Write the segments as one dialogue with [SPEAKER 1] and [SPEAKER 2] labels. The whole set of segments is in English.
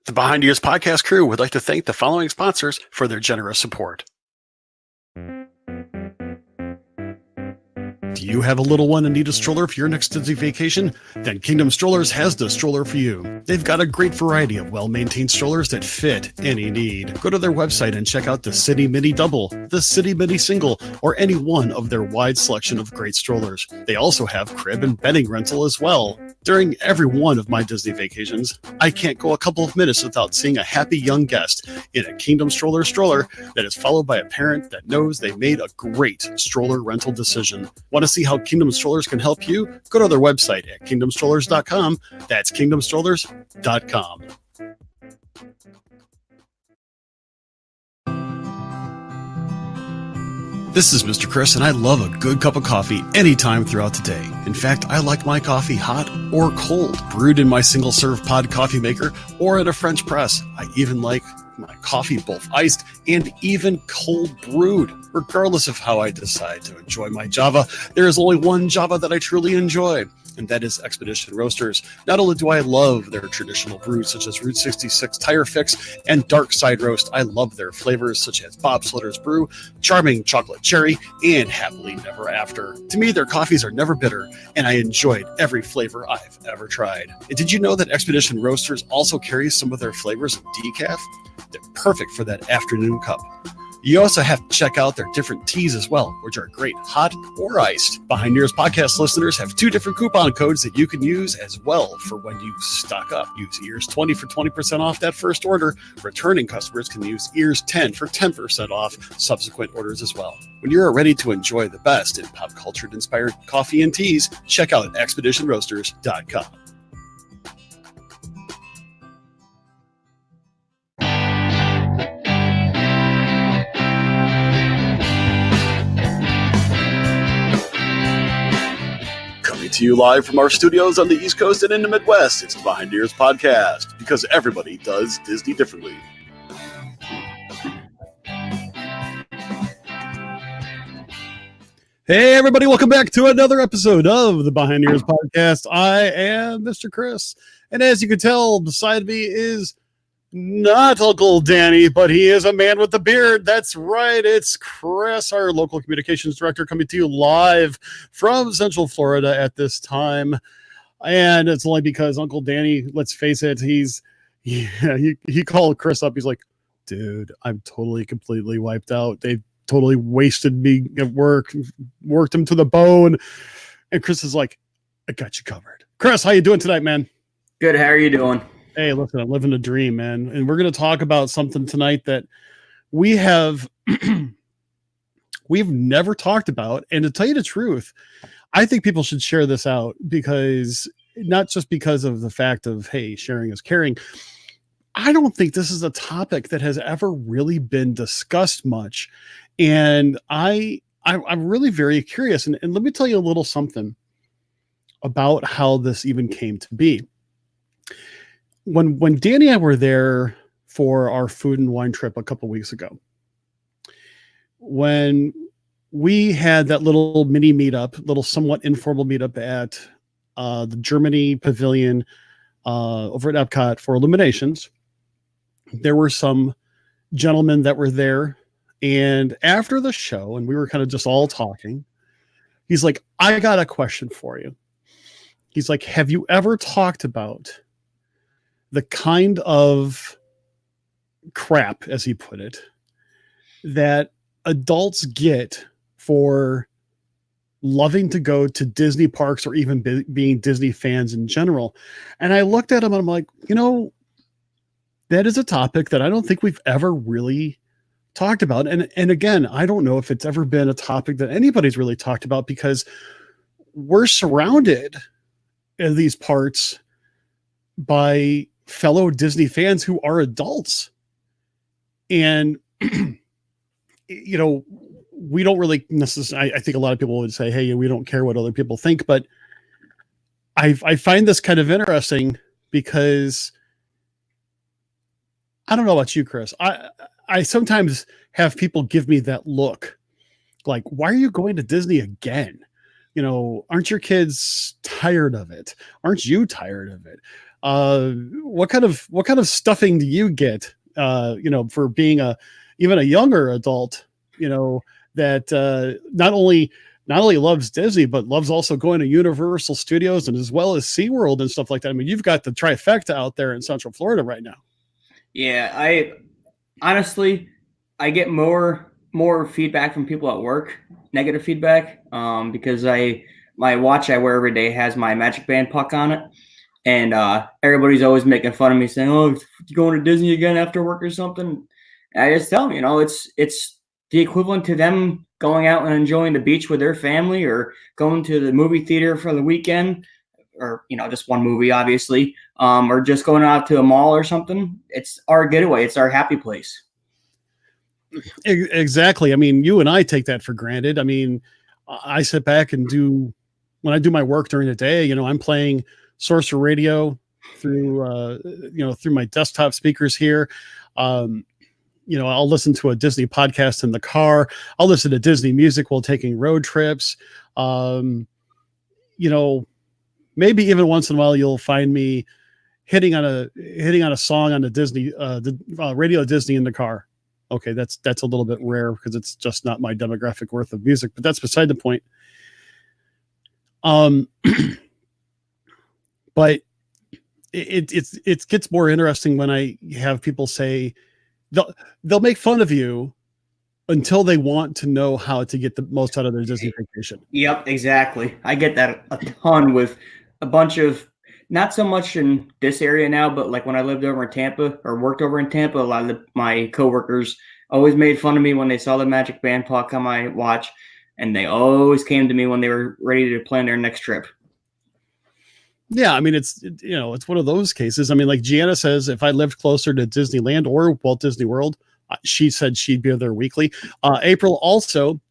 [SPEAKER 1] The Behind Ears podcast crew would like to thank the following sponsors for their generous support. Do you have a little one and need a stroller for your next Disney vacation? Then Kingdom Strollers has the stroller for you. They've got a great variety of well-maintained strollers that fit any need. Go to their website and check out the City Mini Double, the City Mini Single, or any one of their wide selection of great strollers. They also have crib and bedding rental as well. During every one of my Disney vacations, I can't go a couple of minutes without seeing a happy young guest in a Kingdom stroller that is followed by a parent that knows they made a great stroller rental decision. Want to see how Kingdom Strollers can help you? Go to their website at kingdomstrollers.com. That's kingdomstrollers.com. This is Mr. Chris, and I love a good cup of coffee anytime throughout the day. In fact, I like my coffee hot or cold, brewed in my single-serve pod coffee maker or at a French press. I even like my coffee both iced and even cold brewed. Regardless of how I decide to enjoy my Java, there is only one Java that I truly enjoy, and that is Expedition Roasters. Not only do I love their traditional brews such as Route 66 Tire Fix and Dark Side Roast, I love their flavors such as Bob Slitter's Brew, Charming Chocolate Cherry, and Happily Never After. To me, their coffees are never bitter, and I enjoyed every flavor I've ever tried. And did you know that Expedition Roasters also carries some of their flavors in decaf? They're perfect for that afternoon cup. You also have to check out their different teas as well, which are great hot or iced. Behind Ears podcast listeners have 2 different coupon codes that you can use as well for when you stock up. Use EARS20 for 20% off that first order. Returning customers can use EARS10 for 10% off subsequent orders as well. When you're ready to enjoy the best in pop culture inspired coffee and teas, check out expeditionroasters.com. To you live from our studios on the East Coast and in the Midwest. It's the Behind Ears podcast, because everybody does Disney differently. Hey everybody, welcome back to another episode of the Behind Ears podcast. I am Mr. Chris, and as you can tell, beside me is not Uncle Danny, but he is a man with a beard. That's right. It's Chris, our local communications director, coming to you live from Central Florida at this time. And it's only because Uncle Danny, let's face it, he called Chris up. He's like, dude, I'm totally, completely wiped out. They totally wasted me at work, worked them to the bone. And Chris is like, I got you covered. Chris, how you doing tonight, man?
[SPEAKER 2] Good. How are you doing?
[SPEAKER 1] Hey, listen, I'm living a dream, man. And we're going to talk about something tonight that we have we've never talked about. And to tell you the truth, I think people should share this out, because not just because of the fact of, hey, sharing is caring. I don't think this is a topic that has ever really been discussed much. And I'm really very curious. And let me tell you a little something about how this even came to be. When Danny and I were there for our food and wine trip a couple weeks ago, when we had that little mini meetup, little somewhat informal meetup at the Germany pavilion over at Epcot for Illuminations, there were some gentlemen that were there. And after the show, and we were kind of just all talking, he's like, I got a question for you. He's like, have you ever talked about the kind of crap, as he put it, that adults get for loving to go to Disney parks or even being Disney fans in general? And I looked at him and I'm like, that is a topic that I don't think we've ever really talked about. And again, I don't know if it's ever been a topic that anybody's really talked about, because we're surrounded in these parts by fellow Disney fans who are adults. And, we don't really necessarily, I think a lot of people would say, hey, we don't care what other people think. But I find this kind of interesting, because I don't know about you, Chris. I sometimes have people give me that look like, why are you going to Disney again? Aren't your kids tired of it? Aren't you tired of it? What kind of stuffing do you get, for being even a younger adult, that not only loves Disney, but loves also going to Universal Studios and as well as SeaWorld and stuff like that. I mean, you've got the trifecta out there in Central Florida right now.
[SPEAKER 2] Yeah, I honestly get more feedback from people at work, negative feedback, because my watch I wear every day has my Magic Band puck on it, and everybody's always making fun of me, saying, "Oh, you going to Disney again after work or something?" And I just tell them, it's the equivalent to them going out and enjoying the beach with their family, or going to the movie theater for the weekend, or just one movie, obviously, or just going out to a mall or something. It's our getaway. It's our happy place.
[SPEAKER 1] Exactly. I mean, you and I take that for granted. I mean, I sit back and when I do my work during the day, I'm playing Sorcerer Radio through through my desktop speakers here. I'll listen to a Disney podcast in the car. I'll listen to Disney music while taking road trips. Maybe even once in a while you'll find me hitting on a song on the Disney Radio Disney in the car. Okay, that's a little bit rare, because it's just not my demographic worth of music, but that's beside the point. But it gets more interesting when I have people say they'll make fun of you until they want to know how to get the most out of their Disney vacation.
[SPEAKER 2] Yep, exactly. I get that a ton with a bunch of, not so much in this area now, but like when I lived over in Tampa or worked over in Tampa, a lot of my coworkers always made fun of me when they saw the Magic Band puck on my watch, and they always came to me when they were ready to plan their next trip.
[SPEAKER 1] Yeah, I mean, it's one of those cases. I mean, like Gianna says, if I lived closer to Disneyland or Walt Disney World, she said she'd be there weekly. April also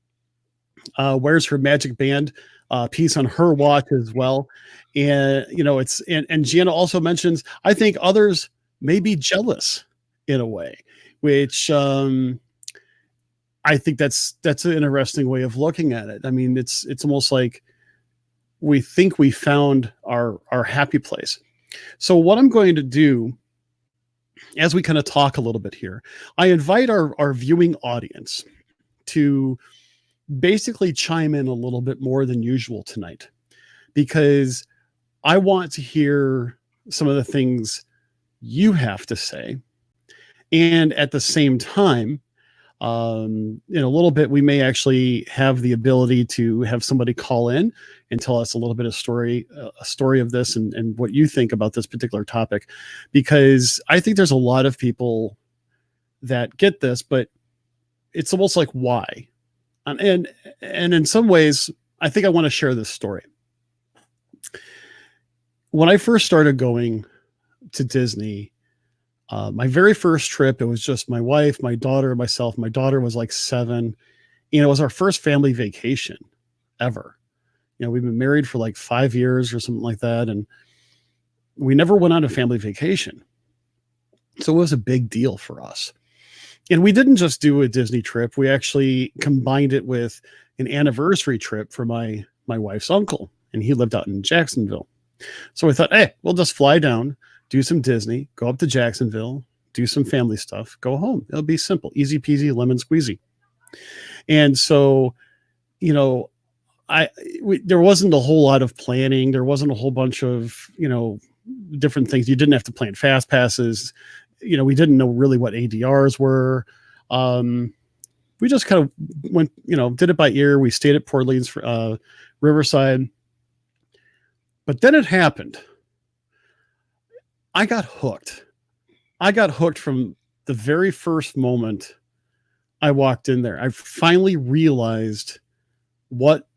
[SPEAKER 1] wears her Magic Band piece on her watch as well. And, and Gianna also mentions, I think others may be jealous in a way, which I think that's an interesting way of looking at it. I mean, it's almost like we think we found our happy place. So what I'm going to do, as we kind of talk a little bit here, I invite our viewing audience to basically chime in a little bit more than usual tonight, because I want to hear some of the things you have to say. And at the same time, in a little bit, we may actually have the ability to have somebody call in and tell us a little bit of a story of this and what you think about this particular topic, because I think there's a lot of people that get this, but it's almost like why, and in some ways, I think I want to share this story. When I first started going to Disney, my very first trip, it was just my wife, my daughter, and myself. My daughter was like 7, and it was our first family vacation ever. We've been married for like 5 years or something like that, and we never went on a family vacation. So it was a big deal for us. And we didn't just do a Disney trip. We actually combined it with an anniversary trip for my wife's uncle, and he lived out in Jacksonville. So we thought, hey, we'll just fly down, do some Disney, go up to Jacksonville, do some family stuff, go home. It'll be simple, easy peasy, lemon squeezy. And so, there wasn't a whole lot of planning. There wasn't a whole bunch of, different things. You didn't have to plan fast passes. We didn't know really what ADRs were. We just kind of went, did it by ear. We stayed at Port Orleans, Riverside. But then it happened. I got hooked. I got hooked from the very first moment I walked in there. I finally realized what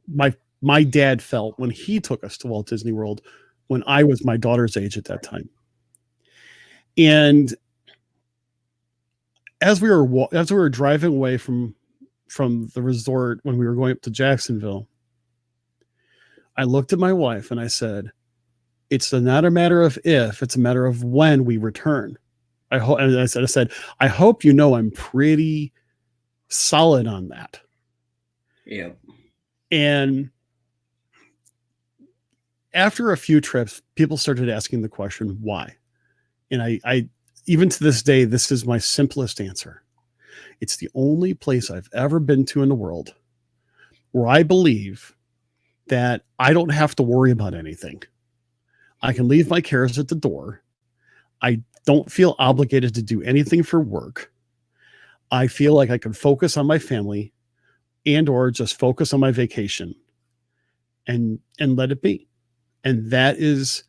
[SPEAKER 1] my dad felt when he took us to Walt Disney World when I was my daughter's age at that time. And as we were driving away from the resort when we were going up to Jacksonville, I looked at my wife and I said, it's not a matter of if, it's a matter of when we return. I said, I hope I'm pretty solid on that.
[SPEAKER 2] Yeah.
[SPEAKER 1] And after a few trips, people started asking the question, why? And I even to this day, this is my simplest answer. It's the only place I've ever been to in the world where I believe that I don't have to worry about anything. I can leave my cares at the door. I don't feel obligated to do anything for work. I feel like I can focus on my family and or just focus on my vacation and let it be. And that is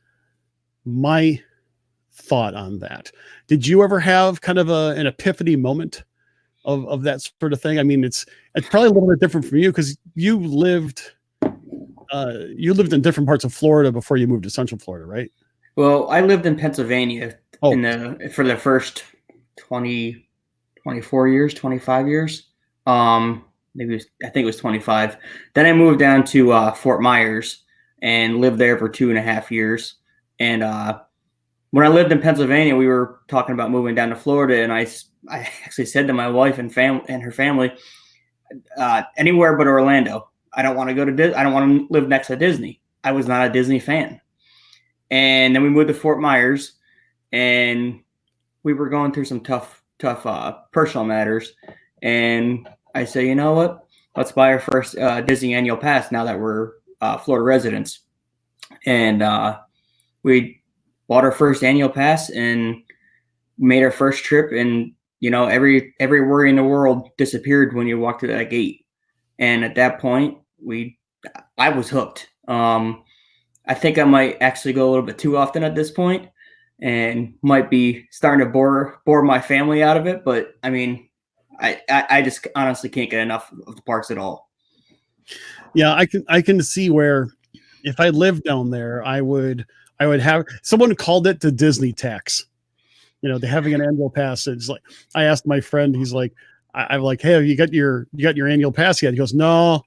[SPEAKER 1] my thought on that. Did you ever have kind of an epiphany moment of that sort of thing? I mean, it's probably a little bit different from you because you lived in different parts of Florida before you moved to Central Florida, right?
[SPEAKER 2] Well, I lived in Pennsylvania for the first 20, 24 years, 25 years. I think it was 25. Then I moved down to Fort Myers and lived there for 2.5 years. And when I lived in Pennsylvania, we were talking about moving down to Florida, and I actually said to my wife and her family, anywhere but Orlando. I don't want to go to Disney. I don't want to live next to Disney. I was not a Disney fan. And then we moved to Fort Myers, and we were going through some tough personal matters. And I say, you know what? Let's buy our first Disney annual pass now that we're Florida residents. And we bought our first annual pass and made our first trip. And, every worry in the world disappeared when you walked through that gate. And at that point, I was hooked. I think I might actually go a little bit too often at this point and might be starting to bore my family out of it. But I mean, I just honestly can't get enough of the parks at all.
[SPEAKER 1] Yeah, I can see where if I lived down there, I would have someone called it the Disney tax. They're having an annual pass. It's like I asked my friend, he's like, I'm like, hey, you got your annual pass yet? He goes, no,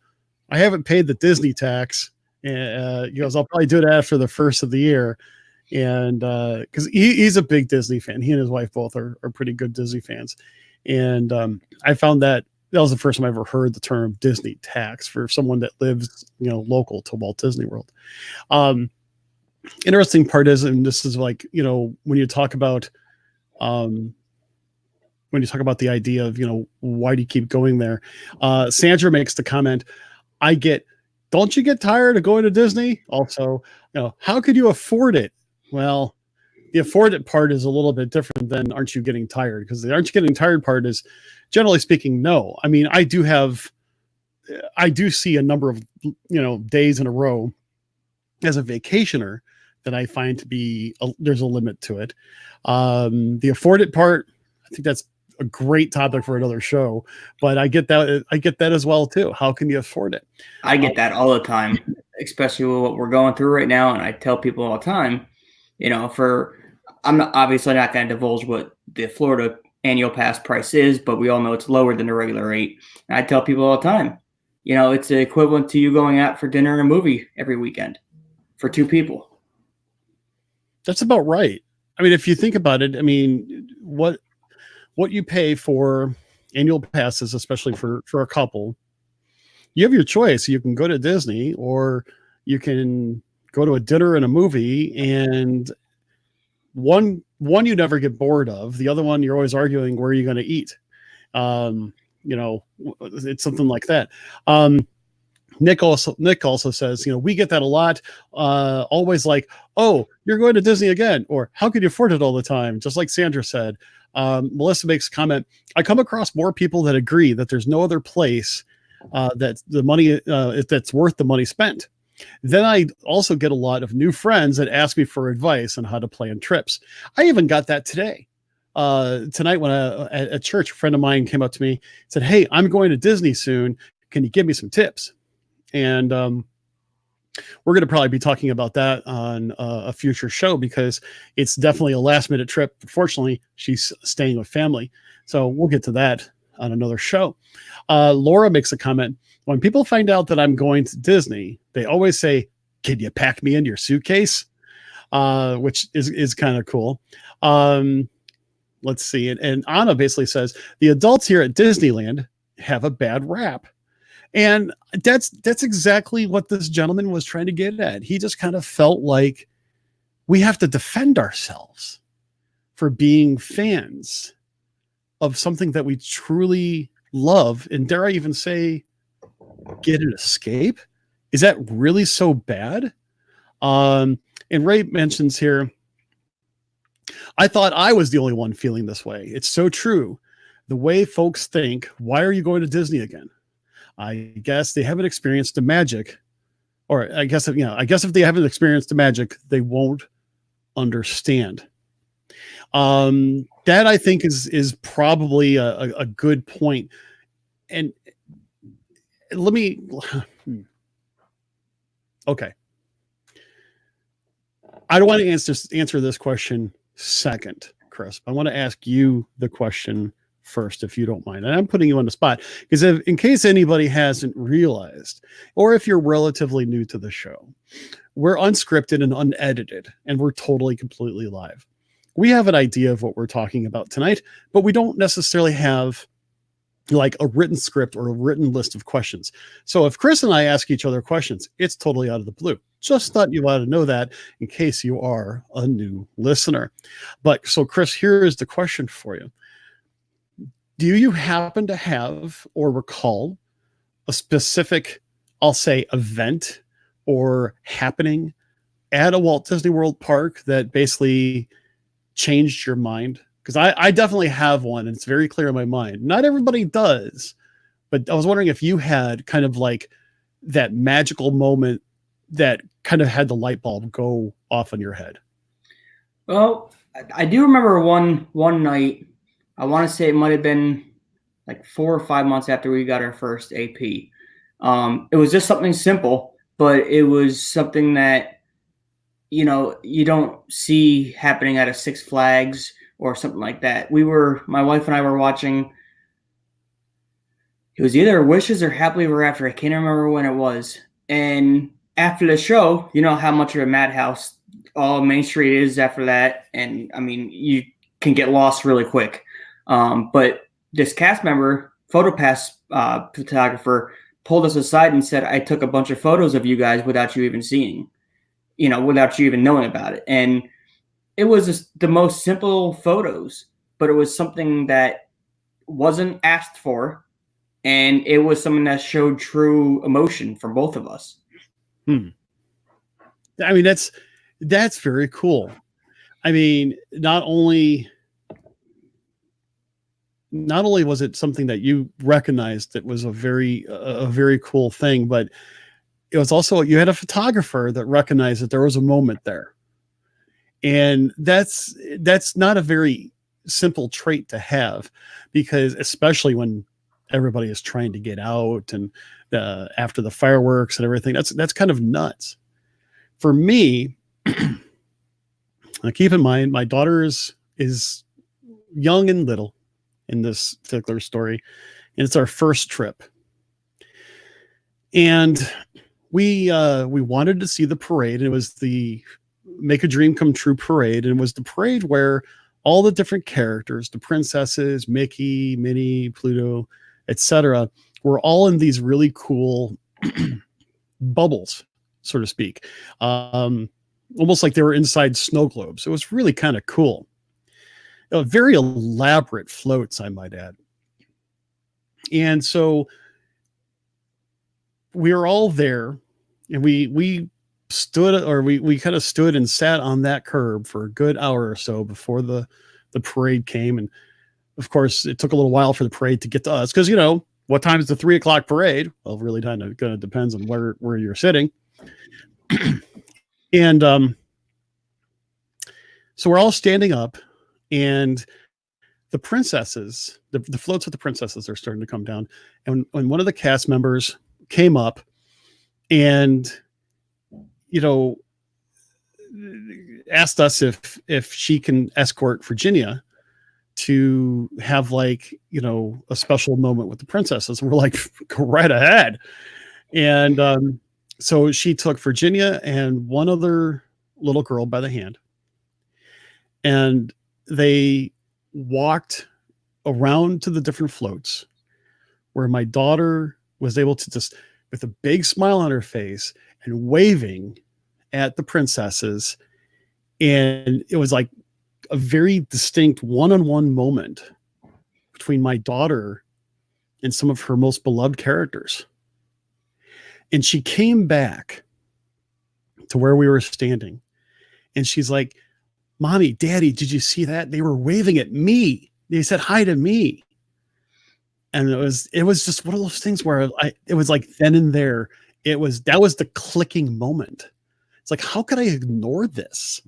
[SPEAKER 1] I haven't paid the Disney tax. And he goes, I'll probably do it after the first of the year. And because he's a big Disney fan. He and his wife both are pretty good Disney fans. And I found that was the first time I ever heard the term Disney tax for someone that lives, local to Walt Disney World. Interesting part is, and this is like, when you talk about the idea of, why do you keep going there? Sandra makes the comment, don't you get tired of going to Disney? Also, how could you afford it? Well, the afford it part is a little bit different than aren't you getting tired? Because the aren't you getting tired part is, generally speaking, no. I mean, I do see a number of days in a row as a vacationer that I find to be there's a limit to it. The afford it part, I think that's a great topic for another show, but I get that as well too. How can you afford it?
[SPEAKER 2] I get that all the time, especially with what we're going through right now. And I tell people all the time, I'm obviously not going to divulge what the Florida annual pass price is, but we all know it's lower than the regular rate. And I tell people all the time, it's the equivalent to you going out for dinner and a movie every weekend for two people.
[SPEAKER 1] That's about right. I mean, if you think about it, I mean, what you pay for annual passes, especially for a couple, you have your choice. You can go to Disney, or you can go to a dinner and a movie, and one you never get bored of. The other one, you're always arguing where you're going to eat. It's something like that. Nick also says, we get that a lot. Always like, oh, you're going to Disney again, or how could you afford it all the time? Just like Sandra said. Melissa makes a comment. I come across more people that agree that there's no other place that the money that's worth the money spent. Then I also get a lot of new friends that ask me for advice on how to plan trips. I even got that today. Tonight when at church, a friend of mine came up to me and said, hey, I'm going to Disney soon. Can you give me some tips? And we're going to probably be talking about that on a future show, because it's definitely a last minute trip. Fortunately, she's staying with family. So we'll get to that on another show. Laura makes a comment. When people find out that I'm going to Disney, they always say, can you pack me into your suitcase? Which is kind of cool. Let's see. And Anna basically says, the adults here at Disneyland have a bad rap. And that's exactly what this gentleman was trying to get at. He just kind of felt like we have to defend ourselves for being fans of something that we truly love. And dare I even say, get an escape? Is that really so bad? And Ray mentions here, I thought I was the only one feeling this way. It's so true. The way folks think, why are you going to Disney again? I guess they haven't experienced the magic, or I guess if they haven't experienced the magic, they won't understand. That I think is probably a good point. And let me, okay. I don't want to answer this question second, Chris. I want to ask you the question first, if you don't mind. And I'm putting you on the spot because in case anybody hasn't realized, or if you're relatively new to the show, we're unscripted and unedited, and we're totally, completely live. We have an idea of what we're talking about tonight, but we don't necessarily have like a written script or a written list of questions. So if Chris and I ask each other questions, it's totally out of the blue. Just thought you ought to know that in case you are a new listener. But so Chris, here is the question for you. Do you happen to have or recall a specific, I'll say, event or happening at a Walt Disney World park that basically changed your mind? Because I definitely have one, and it's very clear in my mind. Not everybody does, but I was wondering if you had kind of like that magical moment that kind of had the light bulb go off in your head.
[SPEAKER 2] Well, I do remember one night. I want to say it might have been like 4 or 5 months after we got our first AP. It was just something simple, but it was something that, you don't see happening at a Six Flags or something like that. My wife and I were watching, it was either Wishes or Happily Ever After. I can't remember when it was. And after the show, you know how much of a madhouse all Main Street is after that. And I mean, you can get lost really quick. But this cast member, PhotoPass photographer, pulled us aside and said, I took a bunch of photos of you guys without you even seeing, without you even knowing about it. And it was just the most simple photos, but it was something that wasn't asked for. And it was something that showed true emotion from both of us.
[SPEAKER 1] I mean, that's very cool. I mean, not only was it something that you recognized that was a very cool thing, but it was also, you had a photographer that recognized that there was a moment there. And that's not a very simple trait to have, because especially when everybody is trying to get out and after the fireworks and everything, that's kind of nuts. For me, keep in mind, my daughter is young and little in this particular story, and it's our first trip. And we wanted to see the parade. It was the Make a Dream Come True parade, and it was the parade where all the different characters, the princesses, Mickey, Minnie, Pluto, etc., were all in these really cool bubbles, so to speak, almost like they were inside snow globes. It was really kind of cool. Very elaborate floats, I might add. And so we were all there, and we stood, or we kind of stood and sat on that curb for a good hour or so before the parade came. And of course, it took a little while for the parade to get to us, because, what time is the 3:00 parade? Well, it really kind of depends on where you're sitting. And so we're all standing up, and the princesses, the floats with the princesses are starting to come down. And when one of the cast members came up and, asked us if she can escort Virginia to have, like, a special moment with the princesses. And we're like, go right ahead. And so she took Virginia and one other little girl by the hand, and they walked around to the different floats, where my daughter was able to just, with a big smile on her face and waving at the princesses. And it was like a very distinct one-on-one moment between my daughter and some of her most beloved characters. And she came back to where we were standing, and she's like, Mommy, Daddy, did you see that? They were waving at me. They said hi to me. And it was just one of those things where it was like then and there, that was the clicking moment. It's like, how could I ignore this?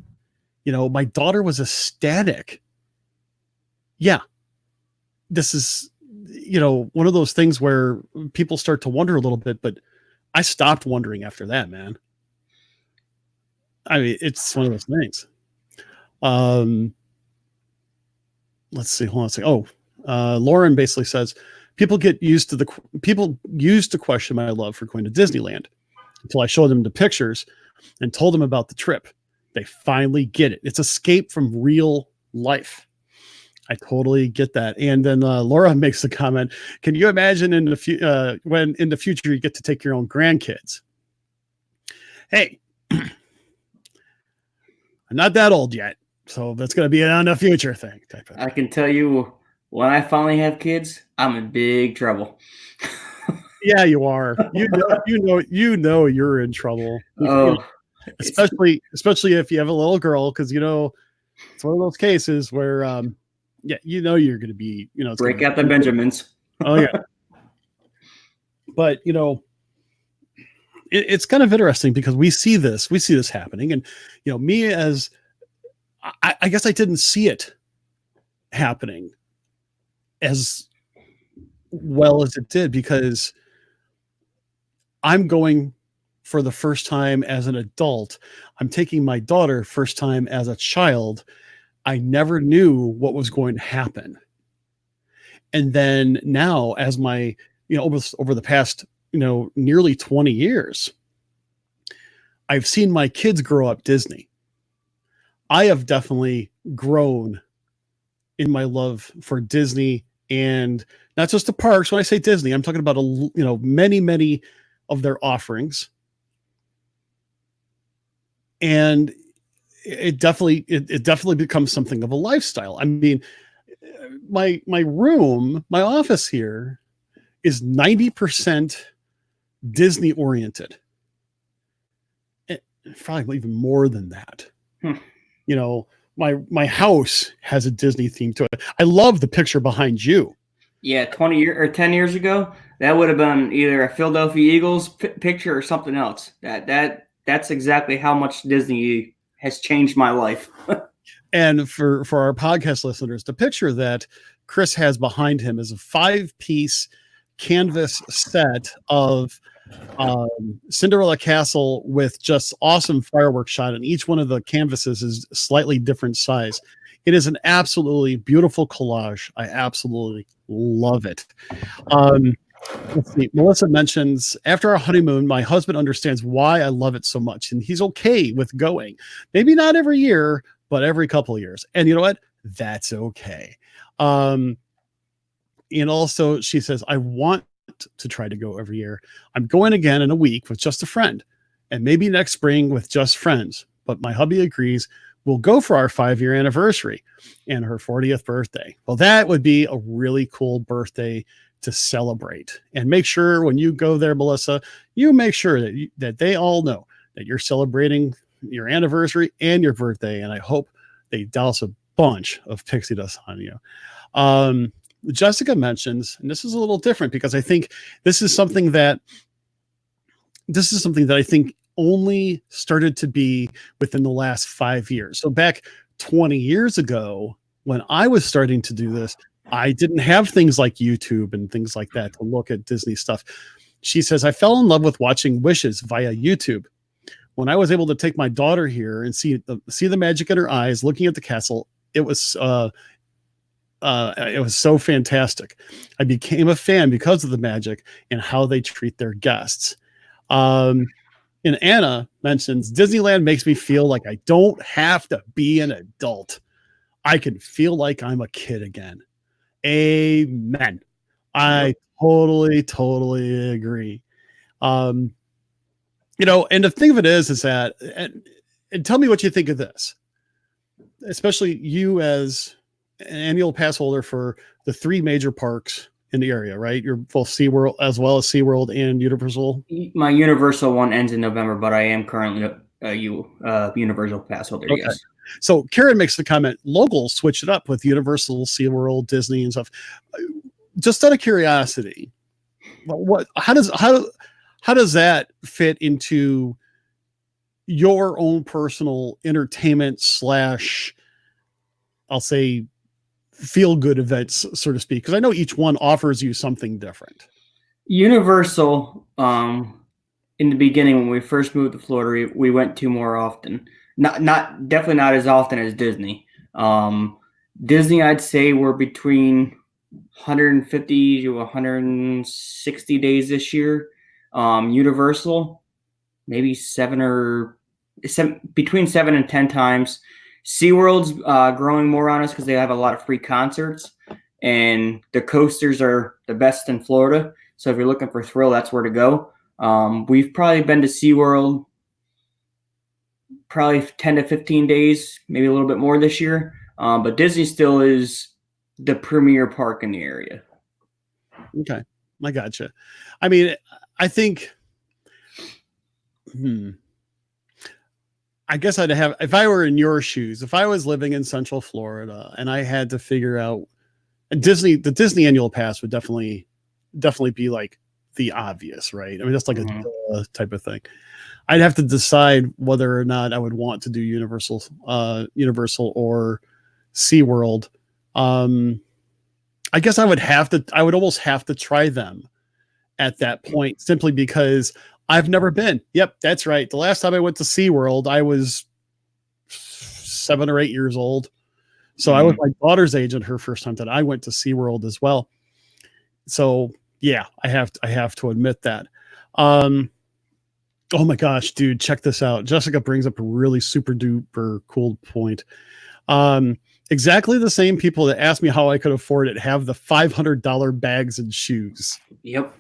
[SPEAKER 1] My daughter was ecstatic. Yeah. This is, one of those things where people start to wonder a little bit, but I stopped wondering after that, man. I mean, it's one of those things. Let's see. Hold on a second. Lauren basically says, people used to question my love for going to Disneyland until I showed them the pictures and told them about the trip. They finally get it. It's escape from real life. I totally get that. And then Laura makes the comment, can you imagine when in the future you get to take your own grandkids? Hey, I'm not that old yet, so that's going to be on the future thing.
[SPEAKER 2] I can tell you, when I finally have kids, I'm in big trouble.
[SPEAKER 1] Yeah, you are. You know you're in trouble. Especially if you have a little girl, because it's one of those cases where you're going to be, it's
[SPEAKER 2] break out the Benjamins.
[SPEAKER 1] Oh yeah. But it's kind of interesting, because we see this happening, and me, as I guess I didn't see it happening as well as it did, because I'm going for the first time as an adult. I'm taking my daughter first time as a child. I never knew what was going to happen. And then now, as my, over the past, nearly 20 years, I've seen my kids grow up Disney. I have definitely grown in my love for Disney, and not just the parks. When I say Disney, I'm talking about many of their offerings. And it definitely becomes something of a lifestyle. I mean, my room, my office here is 90% Disney oriented. Probably even more than that. my house has a Disney theme to it. I love the picture behind you.
[SPEAKER 2] Yeah, 20 years or 10 years ago, that would have been either a Philadelphia Eagles picture or something else. That's exactly how much Disney has changed my life.
[SPEAKER 1] And for our podcast listeners, the picture that Chris has behind him is a 5-piece canvas set of Cinderella Castle with just awesome fireworks shot, and each one of the canvases is slightly different size. It is an absolutely beautiful collage. I absolutely love it. Let's see. Melissa mentions, after our honeymoon, my husband understands why I love it so much, and he's okay with going. Maybe not every year, but every couple of years. And you know what? That's okay. And also, she says, I want to try to go every year. I'm going again in a week with just a friend, and maybe next spring with just friends. But my hubby agrees we'll go for our 5-year anniversary and her 40th birthday. Well, that would be a really cool birthday to celebrate. And make sure when you go there, Melissa, you make sure that they all know that you're celebrating your anniversary and your birthday. And I hope they douse a bunch of pixie dust on you. Jessica mentions, and this is a little different because I think this is something that I think only started to be within the last 5 years. So back 20 years ago, when I was starting to do this, I didn't have things like YouTube and things like that to look at Disney stuff. She says, I fell in love with watching Wishes via YouTube. When I was able to take my daughter here and see the magic in her eyes, looking at the castle, it was so fantastic. I became a fan because of the magic and how they treat their guests. And Anna mentions, Disneyland makes me feel like I don't have to be an adult. I can feel like I'm a kid again. Amen. I totally agree. And the thing of it is that, and tell me what you think of this, especially you as an annual pass holder for the 3 major parks in the area, right? You're both SeaWorld as well as SeaWorld and Universal.
[SPEAKER 2] My Universal one ends in November, but I am currently a Universal pass holder. Okay. Yes.
[SPEAKER 1] So Karen makes the comment, locals switch it up with Universal, SeaWorld, Disney and stuff. Just out of curiosity, how does that fit into your own personal entertainment / I'll say feel good events, so to speak? Because I know each one offers you something different.
[SPEAKER 2] Universal, in the beginning when we first moved to Florida, we went to more often. Definitely not as often as Disney. Disney, I'd say we're between 150 to 160 days this year. Universal, maybe between 7 and 10 times. SeaWorld's growing more on us because they have a lot of free concerts, and the coasters are the best in Florida. So if you're looking for thrill, that's where to go. We've probably been to SeaWorld probably 10 to 15 days, maybe a little bit more this year. But Disney still is the premier park in the area.
[SPEAKER 1] Okay. I gotcha. I mean, I think, I guess I'd have, if I were in your shoes, if I was living in Central Florida and I had to figure out, and the Disney annual pass would definitely be like the obvious, right? I mean, that's like a type of thing. I'd have to decide whether or not I would want to do Universal or SeaWorld. I guess I would almost have to try them at that point, simply because I've never been. Yep, that's right. The last time I went to SeaWorld, I was 7 or 8 years old. So I was my daughter's age at her first time that I went to SeaWorld as well. So yeah, I have to admit that. Oh my gosh, dude, check this out. Jessica brings up a really super duper cool point. Exactly the same people that asked me how I could afford it have the $500 bags and shoes.
[SPEAKER 2] Yep.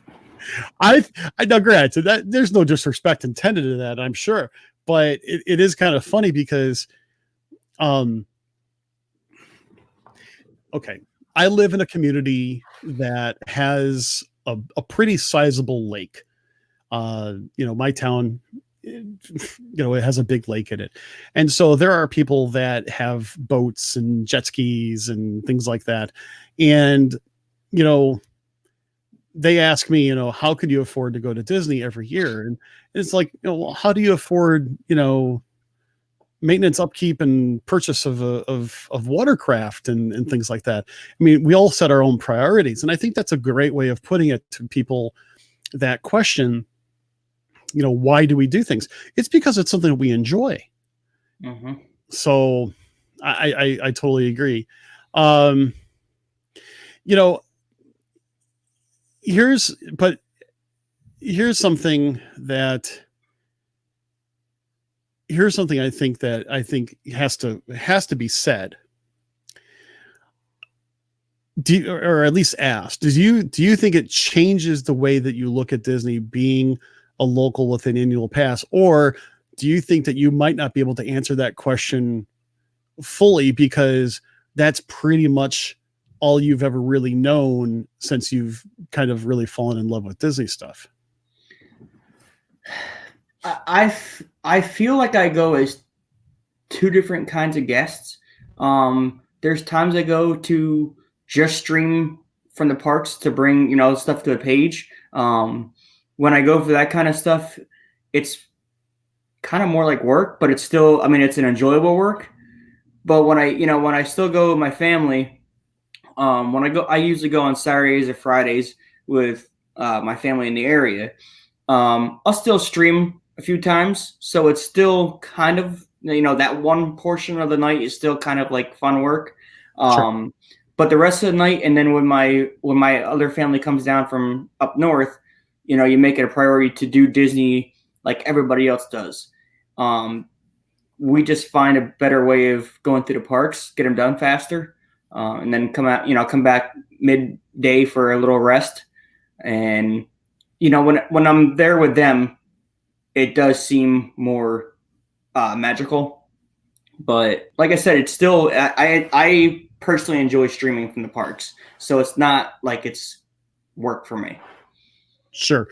[SPEAKER 1] I know, granted, that there's no disrespect intended in that, I'm sure, but it is kind of funny because, okay, I live in a community that has a pretty sizable lake. My town it has a big lake in it. And so there are people that have boats and jet skis and things like that. And, you know, they ask me, how could you afford to go to Disney every year? And it's like, well, how do you afford, maintenance, upkeep, and purchase of watercraft and things like that? I mean, we all set our own priorities. And I think that's a great way of putting it to people that question, why do we do things? It's because it's something that we enjoy.
[SPEAKER 2] Mm-hmm.
[SPEAKER 1] So I totally agree. Um, you know, here's something I think has to be said. Or at least asked. Do you think it changes the way that you look at Disney being a local with an annual pass, or do you think that you might not be able to answer that question fully because that's pretty much all you've ever really known since you've kind of really fallen in love with Disney stuff?
[SPEAKER 2] I feel like I go as two different kinds of guests. There's times I go to just stream from the parks to bring stuff to a page. When I go for that kind of stuff, it's kind of more like work, but it's still, I mean, it's an enjoyable work. But when I still go with my family, when I usually go on Saturdays or Fridays with my family in the area. I'll still stream a few times, so it's still kind of that one portion of the night is still kind of like fun work.
[SPEAKER 1] Sure.
[SPEAKER 2] But the rest of the night, and then when my other family comes down from up north, you make it a priority to do Disney like everybody else does. We just find a better way of going through the parks, get them done faster, and then come back midday for a little rest. And when I'm there with them, it does seem more magical. But like I said, it's still I personally enjoy streaming from the parks, so it's not like it's work for me.
[SPEAKER 1] Sure.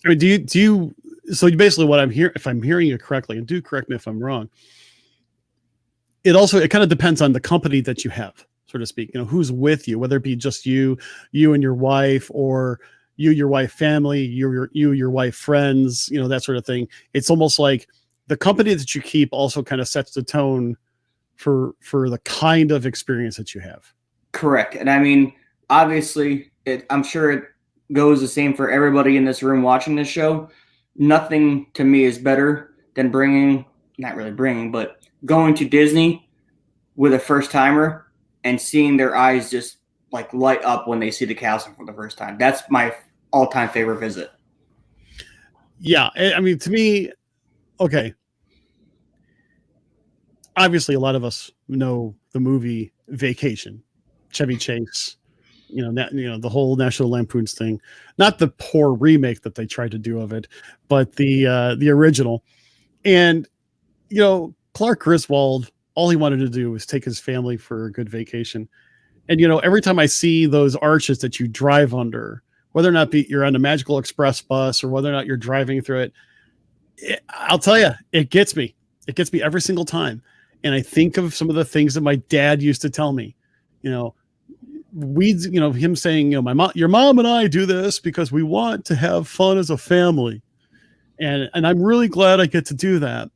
[SPEAKER 1] I mean, do you? So basically, what I'm hearing, if I'm hearing you correctly, and do correct me if I'm wrong, it kind of depends on the company that you have, so to speak. Who's with you, whether it be just you and your wife, or your wife family, your wife friends, that sort of thing. It's almost like the company that you keep also kind of sets the tone for the kind of experience that you have.
[SPEAKER 2] Correct. And I mean, obviously, I'm sure it goes the same for everybody in this room watching this show. Nothing to me is better than not really bringing, but going to Disney with a first timer and seeing their eyes just like light up when they see the castle for the first time. That's my all-time favorite visit.
[SPEAKER 1] Yeah. I mean, to me, okay. Obviously, a lot of us know the movie Vacation, Chevy Chase, the whole National Lampoon's thing, not the poor remake that they tried to do of it, but the original. And, Clark Griswold, all he wanted to do was take his family for a good vacation. And, every time I see those arches that you drive under, whether or not you're on a Magical Express bus or whether or not you're driving through it, I'll tell you, it gets me. It gets me every single time. And I think of some of the things that my dad used to tell me, him saying, your mom and I do this because we want to have fun as a family. And I'm really glad I get to do that.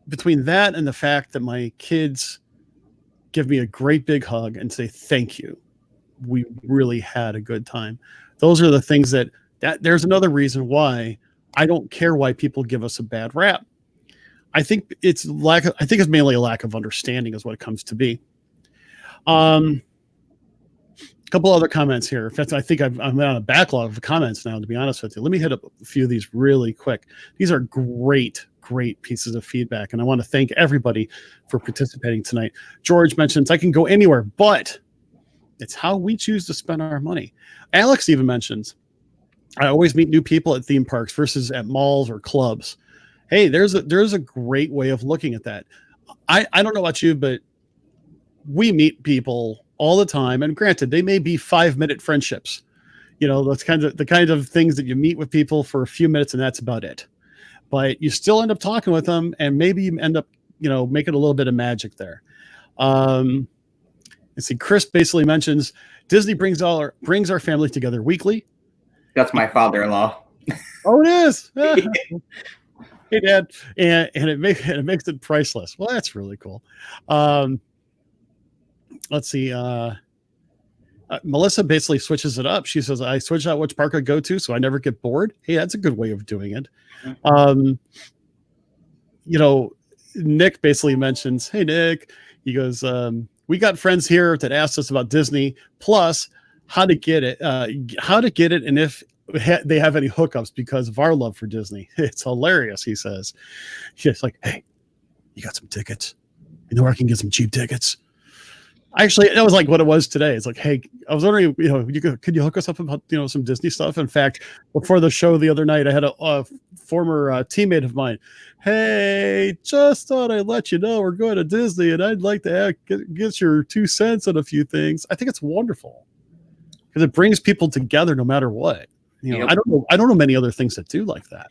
[SPEAKER 1] Between that and the fact that my kids give me a great big hug and say, thank you, we really had a good time. Those are the things that there's another reason why I don't care why people give us a bad rap. I think it's mainly a lack of understanding is what it comes to be. A couple other comments here. In fact, I think I'm on a backlog of comments now, to be honest with you. Let me hit up a few of these really quick. These are great pieces of feedback, and I want to thank everybody for participating tonight. George mentions, I can go anywhere, but it's how we choose to spend our money. Alex even mentions, I always meet new people at theme parks versus at malls or clubs. Hey, there's a great way of looking at that. I don't know about you, but we meet people all the time, and granted, they may be 5-minute friendships. That's the kind of things that you meet with people for a few minutes, and that's about it. but you still end up talking with them, and maybe you end up, making a little bit of magic there. Let's see. Chris basically mentions Disney brings our family together weekly.
[SPEAKER 2] That's my father-in-law.
[SPEAKER 1] Oh, it is. Hey, Dad, and it makes it priceless. Well, that's really cool. Let's see. Melissa basically switches it up. She says, "I switch out which park I go to, so I never get bored." Hey, that's a good way of doing it. Nick basically mentions, "Hey, Nick," he goes, "We got friends here that asked us about Disney, plus how to get it, and if they have any hookups because of our love for Disney." It's hilarious, he says. He's like, "Hey, you got some tickets? You know where I can get some cheap tickets?" Actually, that was like what it was today. It's like, "Hey, I was wondering, could you hook us up about, some Disney stuff?" In fact, before the show the other night, I had a former teammate of mine. "Hey, just thought I'd let you know we're going to Disney, and I'd like to get your 2 cents on a few things." I think it's wonderful because it brings people together no matter what.
[SPEAKER 2] Yep.
[SPEAKER 1] I don't know many other things that do like that.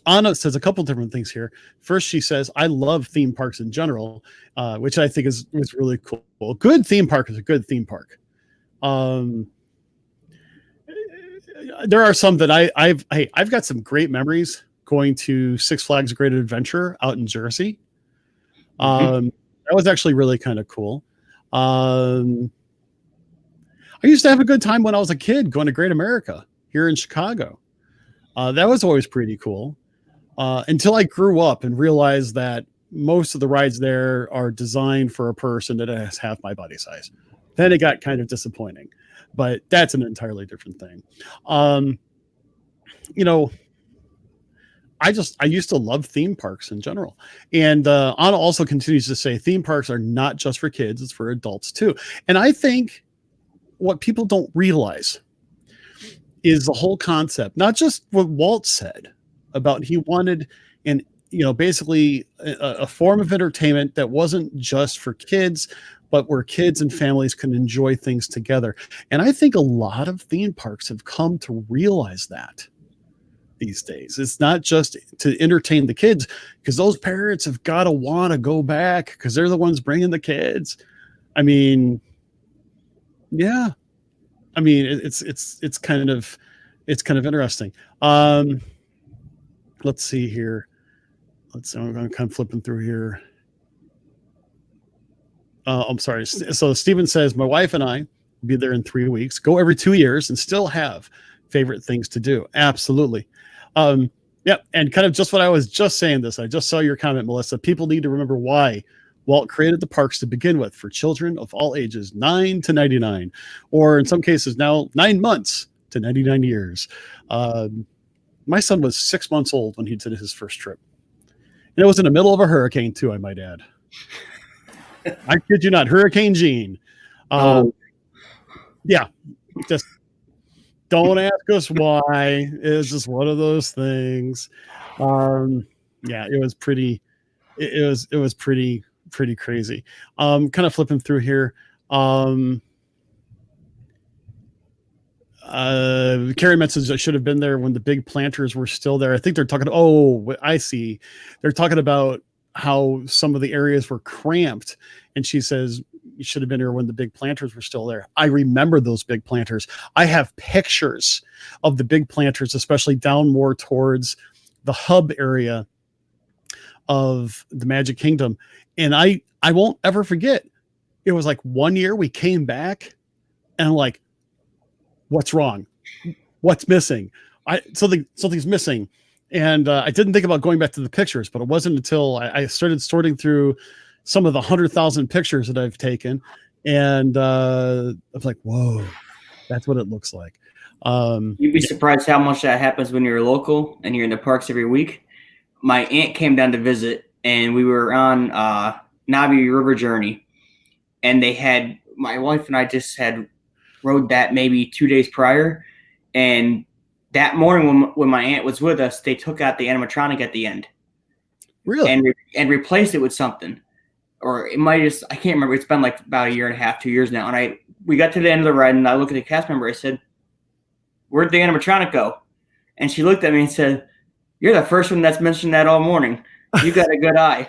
[SPEAKER 1] Anna says a couple different things here. First, she says, "I love theme parks in general," which I think is really cool. A good theme park is a good theme park. There are some that I've got some great memories going to Six Flags Great Adventure out in Jersey. That was actually really kind of cool. I used to have a good time when I was a kid going to Great America here in Chicago. That was always pretty cool. Until I grew up and realized that most of the rides there are designed for a person that has half my body size. Then it got kind of disappointing, but that's an entirely different thing. I used to love theme parks in general. And Anna also continues to say theme parks are not just for kids, it's for adults too. And I think what people don't realize is the whole concept, not just what Walt said about he wanted basically a form of entertainment that wasn't just for kids, but where kids and families can enjoy things together. And I think a lot of theme parks have come to realize that these days. It's not just to entertain the kids, because those parents have got to want to go back because they're the ones bringing the kids. I mean, yeah. I mean, it's kind of interesting. Let's see here. I'm going to kind of flipping through here. I'm sorry. So Steven says, "My wife and I will be there in 3 weeks, go every 2 years, and still have favorite things to do." Absolutely. Yeah. And kind of just what I was just saying this. I just saw your comment, Melissa. People need to remember why Walt created the parks to begin with for children of all ages, 9 to 99, or in some cases now 9 months to 99 years. My son was 6 months old when he did his first trip. And it was in the middle of a hurricane too, I might add. I kid you not, Hurricane Gene. Yeah, just don't ask us why. It's just one of those things. Yeah, it was pretty. It was pretty crazy. Kind of flipping through here. Carrie mentions I should have been there when the big planters were still there. I think they're talking. Oh, I see. They're talking about how some of the areas were cramped, and she says you should have been here when the big planters were still there. I remember those big planters. I have pictures of the big planters, especially down more towards the hub area of the Magic Kingdom, and I won't ever forget. It was like one year we came back, and I'm like, what's wrong? What's missing? Something's missing. And I didn't think about going back to the pictures, but it wasn't until I started sorting through some of the 100,000 pictures that I've taken. And I was like, whoa, that's what it looks like.
[SPEAKER 2] You'd be surprised how much that happens when you're local and you're in the parks every week. My aunt came down to visit, and we were on Navi River Journey. And my wife and I just had rode that maybe 2 days prior, and that morning when my aunt was with us, they took out the animatronic at the end,
[SPEAKER 1] really,
[SPEAKER 2] and replaced it with something, or it might just, I can't remember. It's been like about 1.5 years, 2 years now, and we got to the end of the ride, and I look at the cast member. I said, "Where'd the animatronic go?" And she looked at me and said, "You're the first one that's mentioned that all morning. You got a good eye."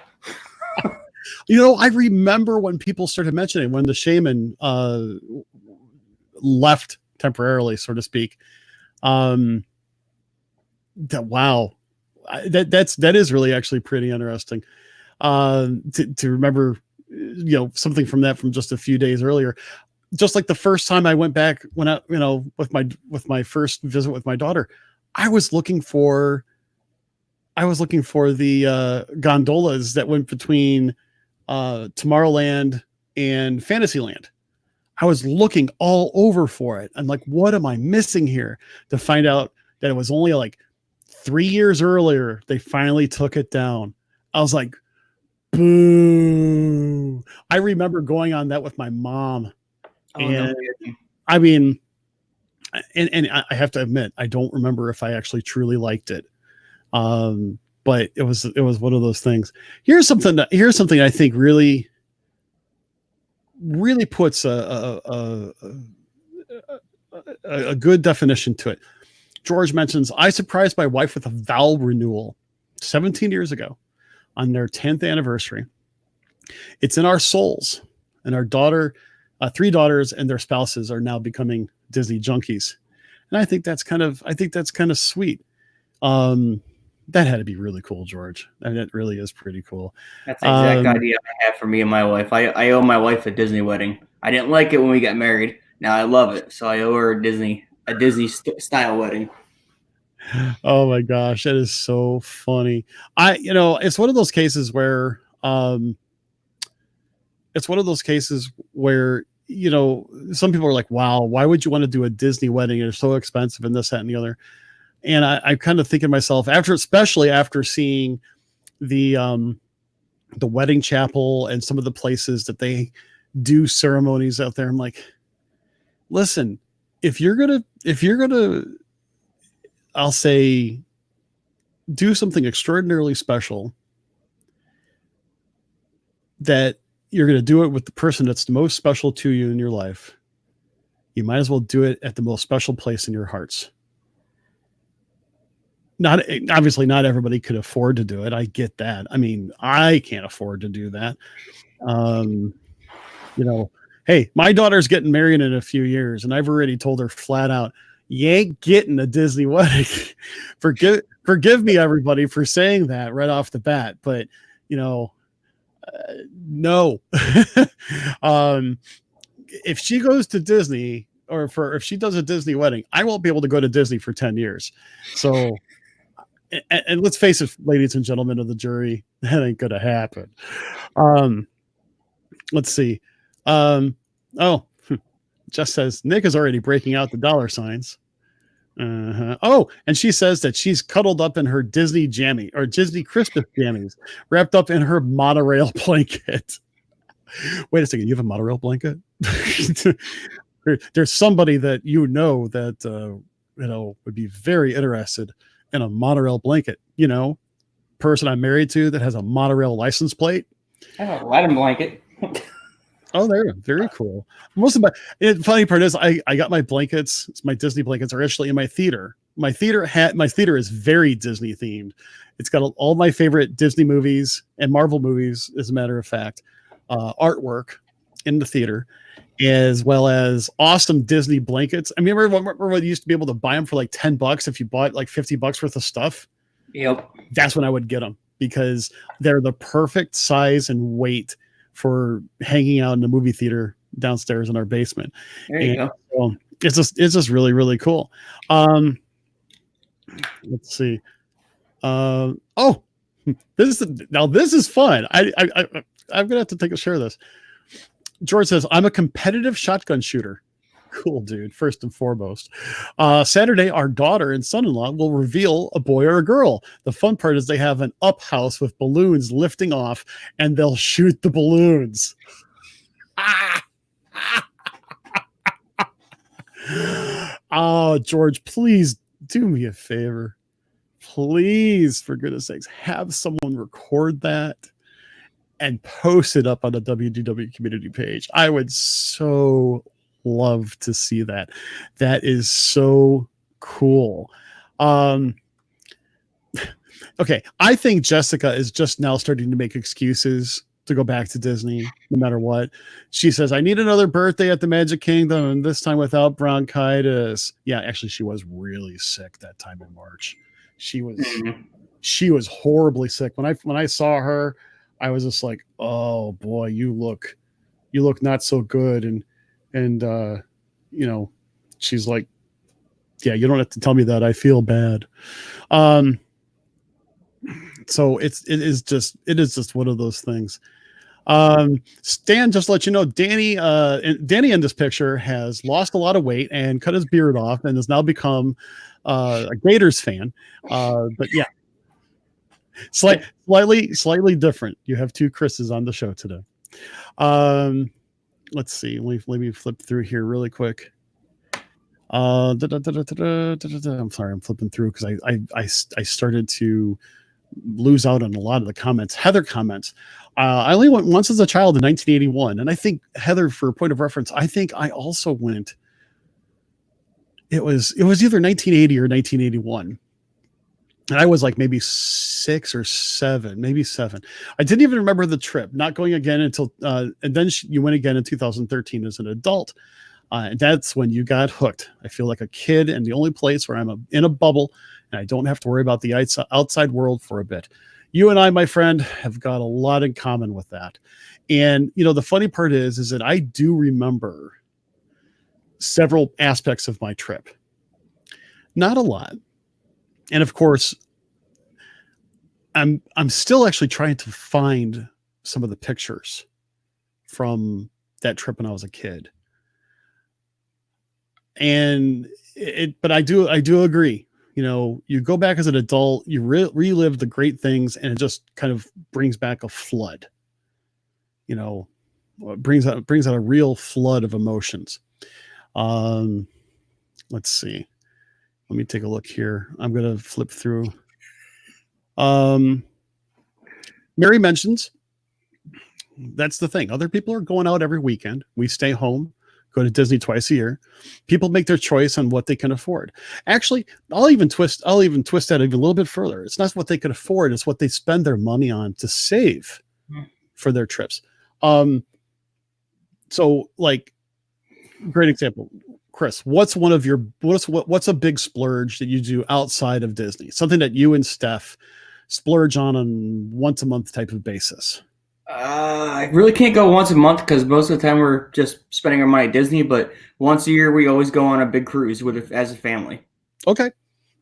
[SPEAKER 1] I remember when people started mentioning when the shaman left temporarily, so to speak. Wow, that is really actually pretty interesting. To remember, something from just a few days earlier. Just like the first time I went back when with my first visit with my daughter, I was looking for the gondolas that went between Tomorrowland and Fantasyland. I was looking all over for it. I'm like, what am I missing here? To find out that it was only like 3 years earlier they finally took it down. I was like, boo. I remember going on that with my mom.
[SPEAKER 2] Oh, no kidding.
[SPEAKER 1] I mean, and I have to admit, I don't remember if I actually truly liked it. But it was one of those things. Here's something I think really puts a good definition to it. George mentions, I surprised my wife with a vow renewal 17 years ago on their 10th anniversary. It's in our souls, and our daughter, 3 daughters and their spouses are now becoming Disney junkies. And I think that's kind of sweet. That had to be really cool, George. And it really is pretty cool.
[SPEAKER 2] That's the exact idea I have for me and my wife. I owe my wife a Disney wedding. I didn't like it when we got married. Now I love it. So I owe her a Disney style wedding.
[SPEAKER 1] Oh my gosh, that is so funny. It's one of those cases where some people are like, wow, why would you want to do a Disney wedding? It's so expensive and this, that, and the other. And I kind of think of myself especially after seeing the wedding chapel and some of the places that they do ceremonies out there. I'm like, listen, if you're gonna, I'll say, do something extraordinarily special, that you're going to do it with the person that's the most special to you in your life, you might as well do it at the most special place in your hearts. Obviously not everybody could afford to do it. I get that. I mean, I can't afford to do that. Hey, my daughter's getting married in a few years, and I've already told her flat out, you ain't getting a Disney wedding. Forgive me, everybody, for saying that right off the bat, but no. If she goes to Disney, or if she does a Disney wedding, I won't be able to go to Disney for 10 years. So, and let's face it, ladies and gentlemen of the jury, that ain't gonna happen. Let's see. Jess says Nick is already breaking out the dollar signs. Oh, and she says that she's cuddled up in her Disney jammy, or Disney Christmas jammies, wrapped up in her monorail blanket. Wait a second, you have a monorail blanket? There's somebody that that would be very interested in a monorail blanket. Person I'm married to that has a monorail license plate.
[SPEAKER 2] I have a Aladdin blanket.
[SPEAKER 1] Oh, they're very cool. The funny part is I got my blankets. My Disney blankets are actually in my theater. My theater is very Disney themed. It's got all my favorite Disney movies and Marvel movies, as a matter of fact, artwork in the theater, as well as awesome Disney blankets. I mean, remember when you used to be able to buy them for like $10 if you bought like $50 worth of stuff?
[SPEAKER 2] Yep.
[SPEAKER 1] That's when I would get them, because they're the perfect size and weight for hanging out in the movie theater downstairs in our basement.
[SPEAKER 2] There you go.
[SPEAKER 1] So it's just really, really cool. Let's see. This is fun. I'm gonna have to take a share of this. George says, I'm a competitive shotgun shooter. Cool, dude. First and foremost. Saturday, our daughter and son-in-law will reveal a boy or a girl. The fun part is they have an up house with balloons lifting off, and they'll shoot the balloons. Oh, George, please do me a favor. Please, for goodness sakes, have someone record that and post it up on the WDW community page. I would so love to see that. That is so cool. Um, okay, I think Jessica is just now starting to make excuses to go back to Disney, no matter what. She says, I need another birthday at the Magic Kingdom, and this time without bronchitis. Yeah, actually, she was really sick that time in March. She was horribly sick. When I saw her, I was just like, oh boy, you look not so good. And she's like, yeah, you don't have to tell me that. I feel bad. So it is just one of those things. Stan, just to let you know, Danny in this picture has lost a lot of weight and cut his beard off and has now become a Gators fan. But yeah, slightly different. You have two Chris's on the show today. Let's see. Let me flip through here really quick. I'm sorry, I'm flipping through because I started to lose out on a lot of the comments. Heather comments. I only went once as a child in 1981, and I think Heather, for a point of reference, I think I also went. It was either 1980 or 1981. And I was like maybe 6 or 7, maybe 7. I didn't even remember the trip, not going again until, and then you went again in 2013 as an adult. And that's when you got hooked. I feel like a kid, and the only place where I'm in a bubble and I don't have to worry about the outside world for a bit. You and I, my friend, have got a lot in common with that. And, the funny part is that I do remember several aspects of my trip. Not a lot. And of course, I'm still actually trying to find some of the pictures from that trip when I was a kid. And but I do agree. You go back as an adult, you relive the great things, and it just kind of brings back a flood. It brings out a real flood of emotions. Let's see. Let me take a look here. I'm going to flip through. Mary mentions, that's the thing. Other people are going out every weekend. We stay home, go to Disney twice a year. People make their choice on what they can afford. Actually, I'll even twist that even a little bit further. It's not what they can afford, it's what they spend their money on to save for their trips. So like, great example. Chris, what's a big splurge that you do outside of Disney? Something that you and Steph splurge on once a month type of basis.
[SPEAKER 2] I really can't go once a month because most of the time we're just spending our money at Disney. But once a year, we always go on a big cruise as a family.
[SPEAKER 1] Okay,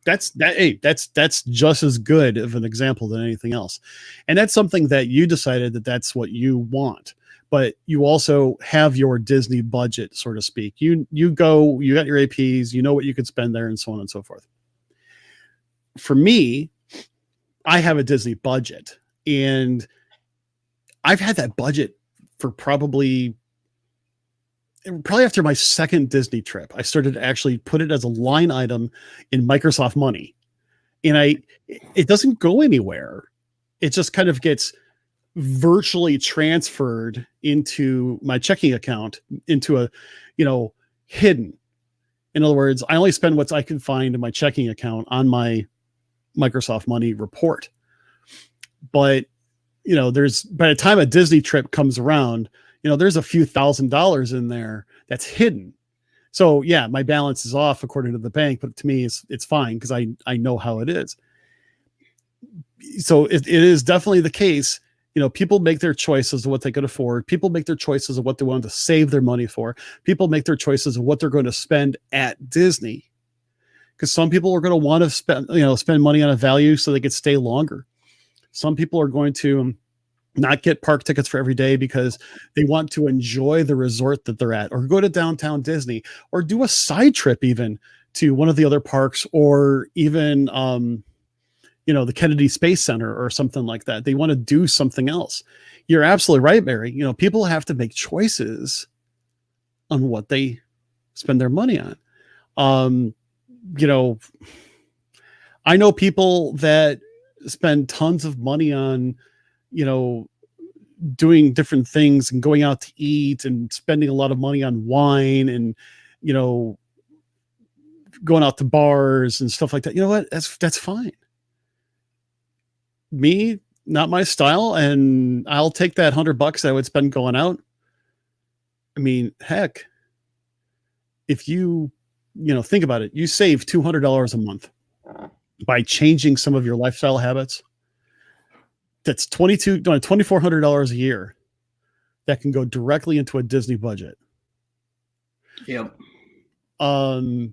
[SPEAKER 1] that's just as good of an example than anything else, and that's something that you decided that's what you want. But you also have your Disney budget, so to speak. You got your APs, you know what you could spend there, and so on and so forth. For me, I have a Disney budget, and I've had that budget for probably after my second Disney trip. I started to actually put it as a line item in Microsoft Money, and it doesn't go anywhere. It just kind of gets virtually transferred into my checking account into a, hidden. In other words, I only spend what I can find in my checking account on my Microsoft Money report. But, there's, by the time a Disney trip comes around, there's a few $1,000s in there that's hidden. So yeah, my balance is off according to the bank, but to me it's fine because I know how it is. So it is definitely the case. People make their choices of what they could afford. People make their choices of what they want to save their money for. People make their choices of what they're going to spend at Disney. Because some people are going to want to spend money on a value so they could stay longer. Some people are going to not get park tickets for every day because they want to enjoy the resort that they're at, or go to downtown Disney, or do a side trip even to one of the other parks, or even, the Kennedy Space Center or something like that. They want to do something else. You're absolutely right, Mary. People have to make choices on what they spend their money on. I know people that spend tons of money on, doing different things and going out to eat and spending a lot of money on wine and, going out to bars and stuff like that. You know what? That's fine. Me, not my style, and I'll take that $100 I would spend going out. I mean, heck, if you think about it, you save $200 a month by changing some of your lifestyle habits. That's $2,400 a year that can go directly into a Disney budget.
[SPEAKER 2] Yep.
[SPEAKER 1] I've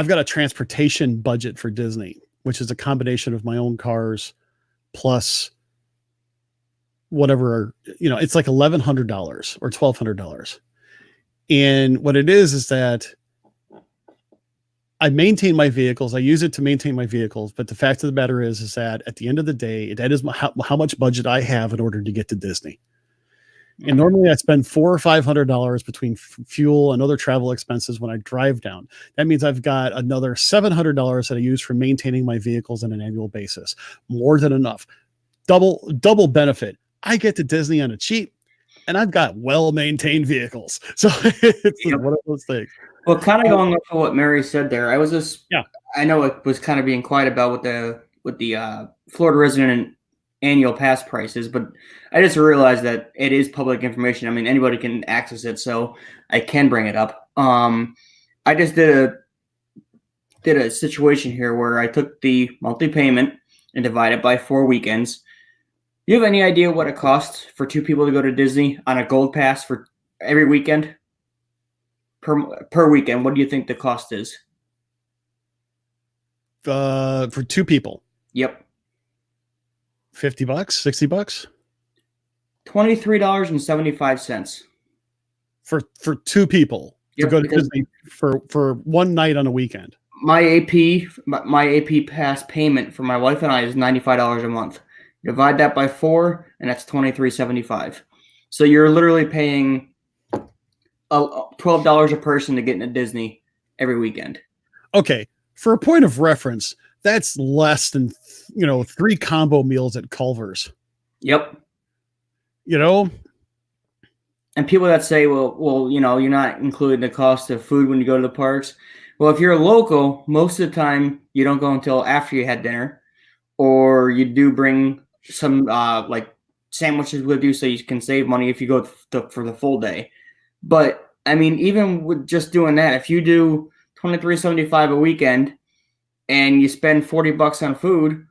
[SPEAKER 1] got a transportation budget for Disney, which is a combination of my own cars plus whatever, it's like $1,100 or $1,200. And what it is that I maintain my vehicles. I use it to maintain my vehicles. But the fact of the matter is that at the end of the day, that is how much budget I have in order to get to Disney. And normally I spend $400 or $500 between fuel and other travel expenses when I drive down. That means I've got another $700 that I use for maintaining my vehicles on an annual basis. More than enough. Double benefit. I get to Disney on a cheap, and I've got well-maintained vehicles. So it's one of those things.
[SPEAKER 2] Well, kind of going off of what Mary said there, I was just, I know it was kind of being quiet about with the Florida resident annual pass prices, but I just realized that it is public information. I mean, anybody can access it, so I can bring it up. I just did a situation here where I took the monthly payment and divided it by 4 weekends. Do you have any idea what it costs for 2 people to go to Disney on a gold pass for every weekend? Per weekend, what do you think the cost is?
[SPEAKER 1] For 2 people.
[SPEAKER 2] Yep.
[SPEAKER 1] $50, $60?
[SPEAKER 2] $23.75.
[SPEAKER 1] For 2 people to go to Disney for one night on a weekend.
[SPEAKER 2] My AP pass payment for my wife and I is $95 a month. Divide that by 4, and that's $23.75. So you're literally paying $12 a person to get into Disney every weekend.
[SPEAKER 1] Okay, for a point of reference, that's less than 3 combo meals at Culver's.
[SPEAKER 2] Yep.
[SPEAKER 1] And
[SPEAKER 2] people that say, well, you're not including the cost of food when you go to the parks. Well, if you're local, most of the time you don't go until after you had dinner, or you do bring some like sandwiches with you so you can save money if you go for the full day. But I mean, even with just doing that, if you do $23.75 a weekend and you spend $40 on food,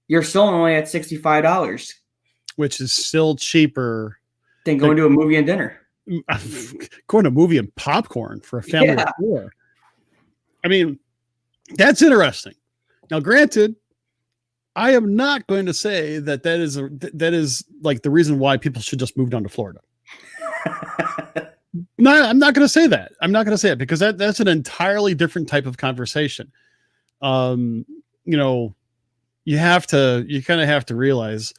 [SPEAKER 2] you're still only at $65,
[SPEAKER 1] which is still cheaper
[SPEAKER 2] than going to a movie and dinner.
[SPEAKER 1] Going to a movie and popcorn for a family of 4. I mean, that's interesting. Now, granted, I am not going to say that is like the reason why people should just move down to Florida. No, I'm not going to say that. I'm not going to say it because that's an entirely different type of conversation. You kind of have to realize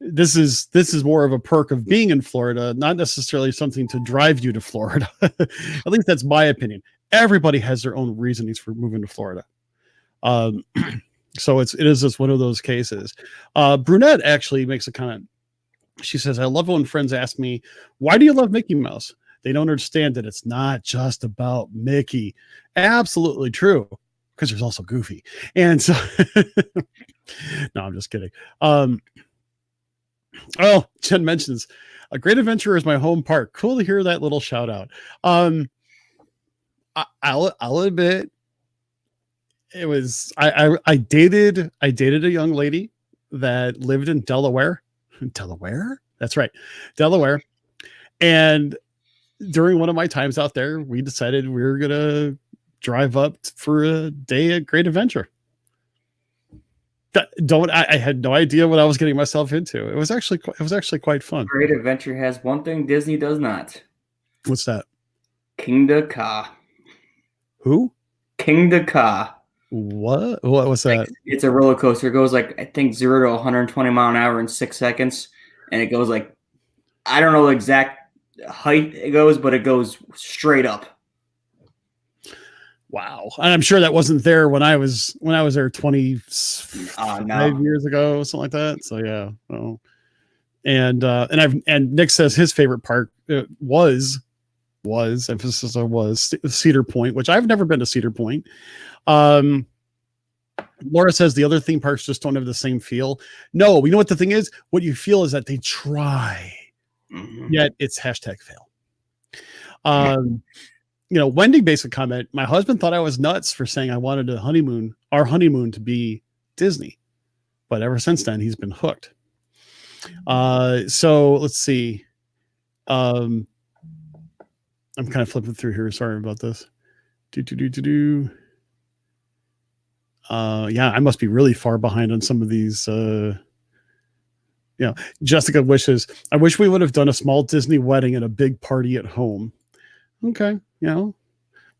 [SPEAKER 1] this is more of a perk of being in Florida, not necessarily something to drive you to Florida. At least that's my opinion. Everybody has their own reasonings for moving to Florida. So it is just one of those cases. Brunette actually makes a comment. She says, I love when friends ask me, why do you love Mickey Mouse? They don't understand that it's not just about Mickey. Absolutely true. Because there's also Goofy. And so, no, I'm just kidding. Jen mentions, A Great Adventure is my home park. Cool to hear that little shout out. I'll admit, it was, I dated a young lady that lived in Delaware. Delaware? That's right. Delaware. And during one of my times out there, we decided we were going to drive up for a day at Great Adventure. I had no idea what I was getting myself into. It was actually quite fun.
[SPEAKER 2] Great Adventure has one thing Disney does not.
[SPEAKER 1] What's that?
[SPEAKER 2] Kingda Ka.
[SPEAKER 1] Who?
[SPEAKER 2] Kingda Ka.
[SPEAKER 1] What was that?
[SPEAKER 2] It's a roller coaster. It goes like, I think 0 to 120 mile an hour in 6 seconds. And it goes like, I don't know the exact height it goes, but it goes straight up.
[SPEAKER 1] Wow. And I'm sure that wasn't there when I was there 25 years ago, something like that. So yeah. Oh. And Nick says his favorite park was emphasis on was, Cedar Point, which I've never been to Cedar Point. Laura says the other theme parks just don't have the same feel. No, you know what the thing is? What you feel is that they try, yet it's hashtag fail. Wendy makes a comment. My husband thought I was nuts for saying I wanted our honeymoon to be Disney, but ever since then he's been hooked. So let's see. I'm kind of flipping through here. Sorry about this. Yeah, I must be really far behind on some of these. Jessica wishes, I wish we would have done a small Disney wedding and a big party at home. Okay. One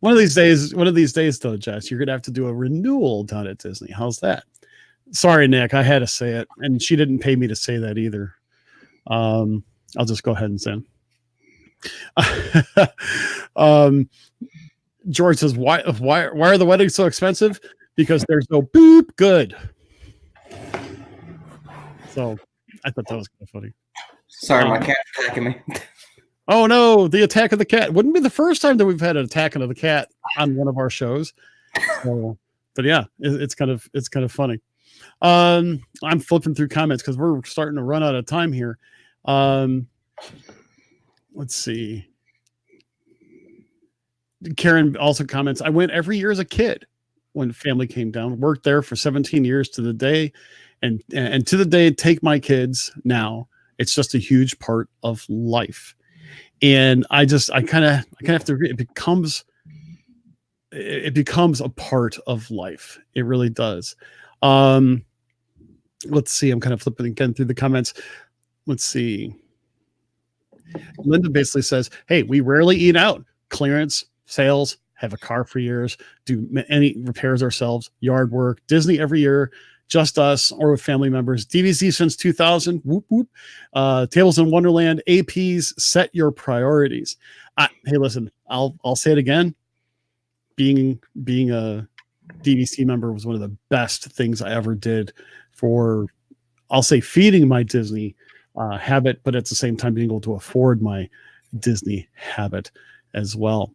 [SPEAKER 1] of these days though, Jess, you're going to have to do a renewal down at Disney. How's that? Sorry, Nick, I had to say it. And she didn't pay me to say that either. I'll just go ahead and send. George says, why are the weddings so expensive? Because there's no boop good. So I thought that was kind of funny.
[SPEAKER 2] Sorry, my cat's attacking me.
[SPEAKER 1] Oh no, the attack of the cat. Wouldn't be the first time that we've had an attack of the cat on one of our shows. So, but yeah, it's kind of funny. I'm flipping through comments because we're starting to run out of time here. Let's see. Karen also comments, I went every year as a kid when family came down, worked there for 17 years to the day, and to the day, take my kids now. It's just a huge part of life. And I kind of have to agree. It becomes a part of life. It really does. Let's see. I'm kind of flipping again through the comments. Let's see. Linda basically says, hey, we rarely eat out. Clearance, sales, have a car for years, do any repairs ourselves, yard work, Disney every year, just us or with family members. DVC since 2000. Whoop, whoop. Tables in Wonderland. APs, set your priorities. Hey, listen, I'll say it again. Being a DVC member was one of the best things I ever did for, I'll say, feeding my Disney habit, but at the same time being able to afford my Disney habit as well.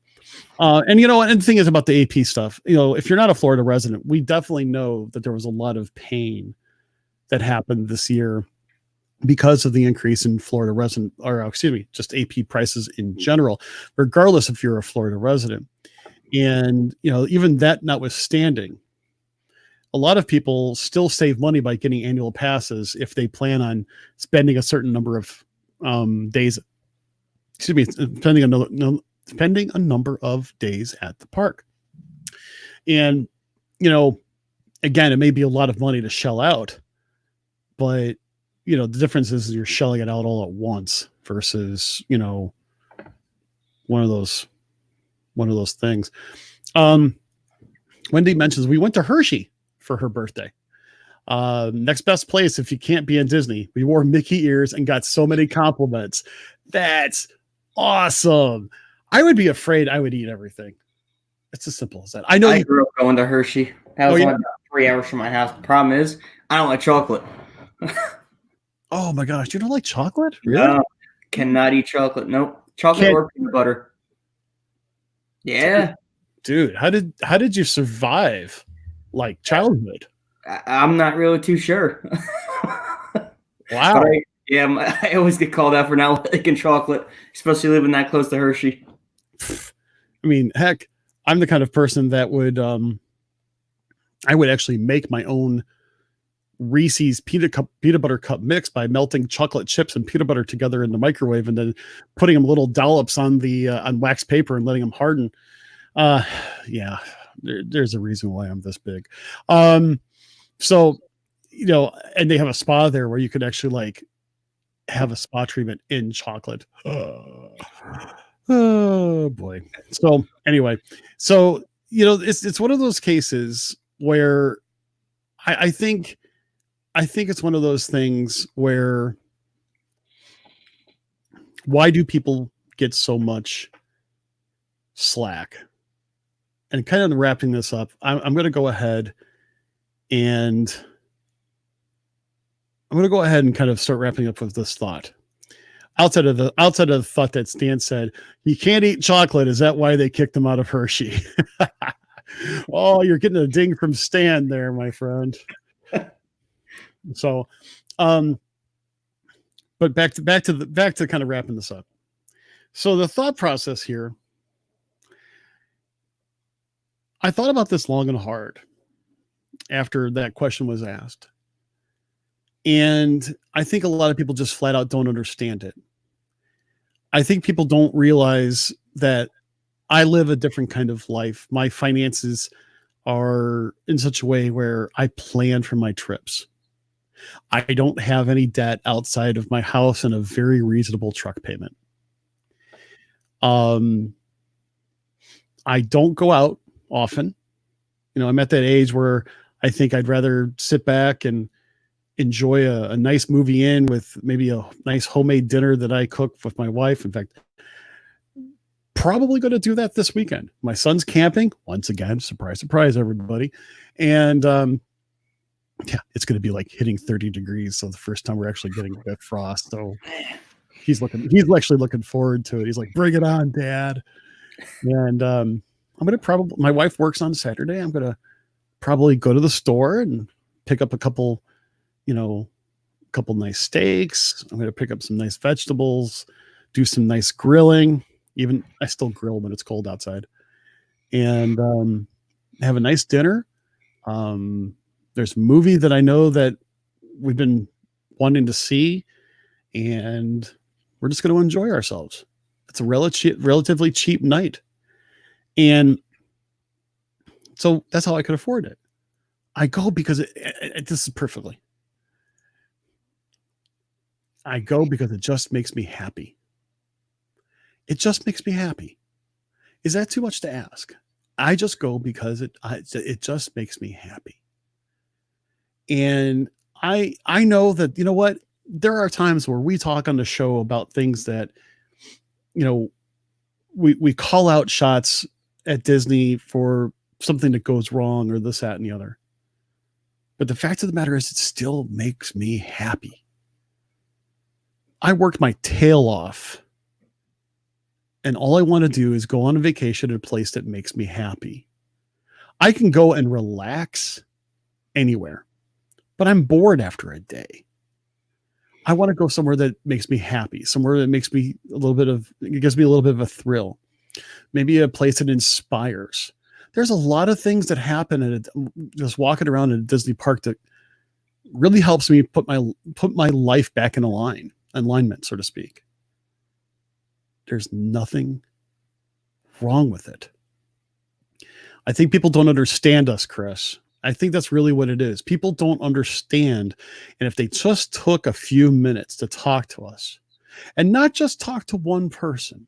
[SPEAKER 1] And the thing is about the AP stuff, if you're not a Florida resident, we definitely know that there was a lot of pain that happened this year because of the increase in Florida resident, or just AP prices in general, regardless if you're a Florida resident. And, even that notwithstanding, a lot of people still save money by getting annual passes if they plan on spending a certain number of days, spending a number of days at the park. And, again, it may be a lot of money to shell out, but, the difference is you're shelling it out all at once versus, one of those things. Wendy mentions we went to Hershey for her birthday. Next best place if you can't be in Disney. We wore Mickey ears and got so many compliments. That's awesome. I would be afraid I would eat everything. It's as simple as that. I
[SPEAKER 2] grew up going to Hershey. That was only about 3 hours from my house. The problem is I don't like chocolate.
[SPEAKER 1] Oh my gosh, you don't like chocolate? Really?
[SPEAKER 2] No, cannot eat chocolate. Nope. Chocolate or peanut butter. Yeah.
[SPEAKER 1] Dude, how did you survive like childhood?
[SPEAKER 2] I'm not really too sure.
[SPEAKER 1] Wow.
[SPEAKER 2] I always get called out for not liking chocolate, especially living that close to Hershey.
[SPEAKER 1] I mean, heck, I'm the kind of person that would I would actually make my own Reese's peanut butter cup mix by melting chocolate chips and peanut butter together in the microwave and then putting them little dollops on the on wax paper and letting them harden. Yeah, there's a reason why I'm this big. So, and they have a spa there where you could actually like have a spa treatment in chocolate. Oh boy. So anyway, it's one of those cases where I think it's one of those things where why do people get so much slack? And kind of wrapping this up, I'm going to go ahead and kind of start wrapping up with this thought. outside of the thought that Stan said, he can't eat chocolate. Is that why they kicked him out of Hershey? Oh, you're getting a ding from Stan there, my friend. So, but back to kind of wrapping this up. So the thought process here, I thought about this long and hard after that question was asked. And I think a lot of people just flat out don't understand it. I think people don't realize that I live a different kind of life. My finances are in such a way where I plan for my trips. I don't have any debt outside of my house and a very reasonable truck payment. I don't go out often. I'm at that age where I think I'd rather sit back and enjoy a nice movie in with maybe a nice homemade dinner that I cook with my wife. In fact, probably going to do that this weekend. My son's camping once again. Surprise, surprise, everybody. And yeah, it's going to be like hitting 30 degrees. So the first time we're actually getting a bit of frost. So he's actually looking forward to it. He's like, bring it on, Dad. And I'm going to my wife works on Saturday. I'm going to probably go to the store and pick up a couple nice steaks. I'm going to pick up some nice vegetables, do some nice grilling. Even I still grill when it's cold outside, and have a nice dinner. There's a movie that I know that we've been wanting to see, and we're just going to enjoy ourselves. It's a relatively cheap night. And so that's how I could afford it. I go because this is perfectly. I go because it just makes me happy. It just makes me happy. Is that too much to ask? I just go because it just makes me happy. And I know that, you know what? There are times where we talk on the show about things that, we call out shots at Disney for something that goes wrong or this, that, and the other. But the fact of the matter is, it still makes me happy. I worked my tail off. And all I want to do is go on a vacation at a place that makes me happy. I can go and relax anywhere, but I'm bored after a day. I want to go somewhere that makes me happy, somewhere that makes me it gives me a little bit of a thrill. Maybe a place that inspires. There's a lot of things that happen just walking around in a Disney park that really helps me put my life back in alignment, so to speak. There's nothing wrong with it. I think people don't understand us, Chris. I think that's really what it is. People don't understand. And if they just took a few minutes to talk to us, and not just talk to one person,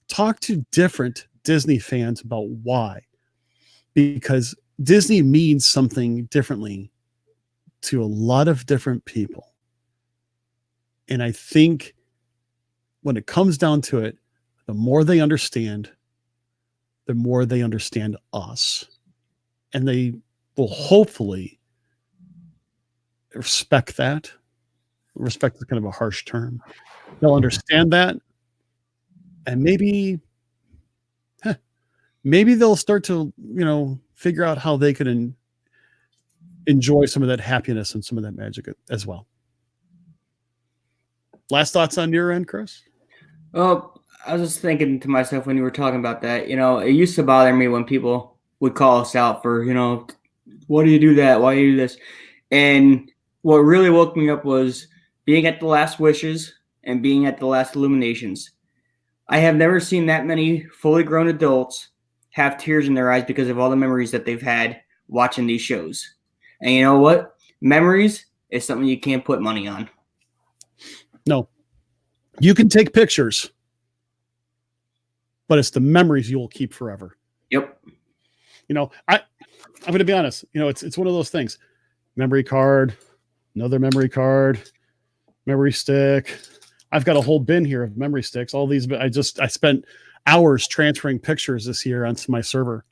[SPEAKER 1] talk to different Disney fans about why. Because Disney means something differently to a lot of different people. And I think when it comes down to it, the more they understand, the more they understand us. And they will hopefully respect that. Respect is kind of a harsh term. They'll understand that. And maybe they'll start to, figure out how they can enjoy some of that happiness and some of that magic as well. Last thoughts on your end, Chris?
[SPEAKER 2] Well, I was just thinking to myself when you were talking about that, it used to bother me when people would call us out for, why do you do that? Why do you do this? And what really woke me up was being at the last wishes and being at the last illuminations. I have never seen that many fully grown adults have tears in their eyes because of all the memories that they've had watching these shows. And you know what? Memories is something you can't put money on.
[SPEAKER 1] No. You can take pictures, but it's the memories you will keep forever.
[SPEAKER 2] Yep.
[SPEAKER 1] I'm going to be honest. It's one of those things. Memory card, another memory card, memory stick. I've got a whole bin here of memory sticks. All these, I spent hours transferring pictures this year onto my server.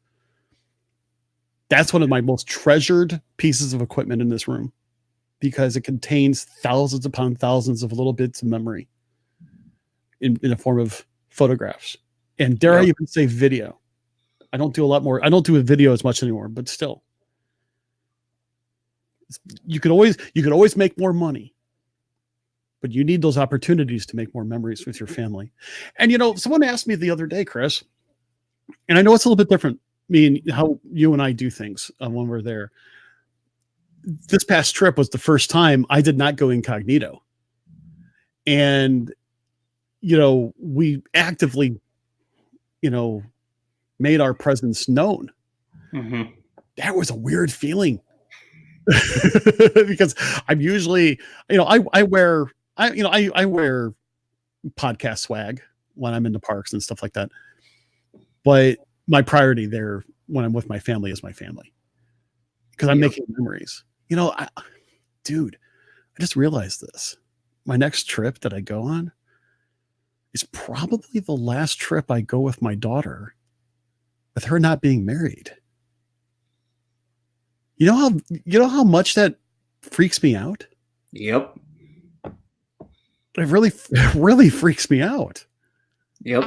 [SPEAKER 1] That's one of my most treasured pieces of equipment in this room because it contains thousands upon thousands of little bits of memory. in the form of photographs. And dare I even say video. I don't do a video as much anymore, but still. You could always make more money, but you need those opportunities to make more memories with your family. And someone asked me the other day, Chris, and I know it's a little bit different, how you and I do things when we're there. This past trip was the first time I did not go incognito. And, we actively, made our presence known.
[SPEAKER 2] Mm-hmm.
[SPEAKER 1] That was a weird feeling. Because I'm usually, I wear podcast swag when I'm in the parks and stuff like that. But my priority there when I'm with my family is my family, because I'm making memories. Dude, I just realized this. My next trip that I go on is probably the last trip I go with my daughter, with her not being married. You know how much that freaks me out?
[SPEAKER 2] Yep.
[SPEAKER 1] It really freaks me out.
[SPEAKER 2] Yep.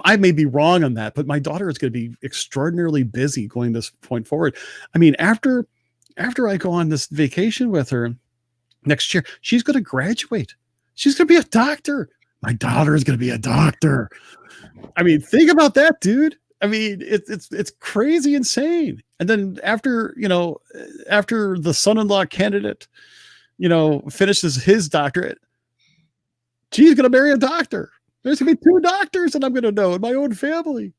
[SPEAKER 1] I may be wrong on that, but my daughter is going to be extraordinarily busy going this point forward. After I go on this vacation with her next year, she's going to graduate. She's going to be a doctor. My daughter is going to be a doctor. Think about that, dude. It's crazy insane. And then after the son-in-law candidate, finishes his doctorate, she's going to marry a doctor. There's going to be 2 doctors that I'm going to know in my own family.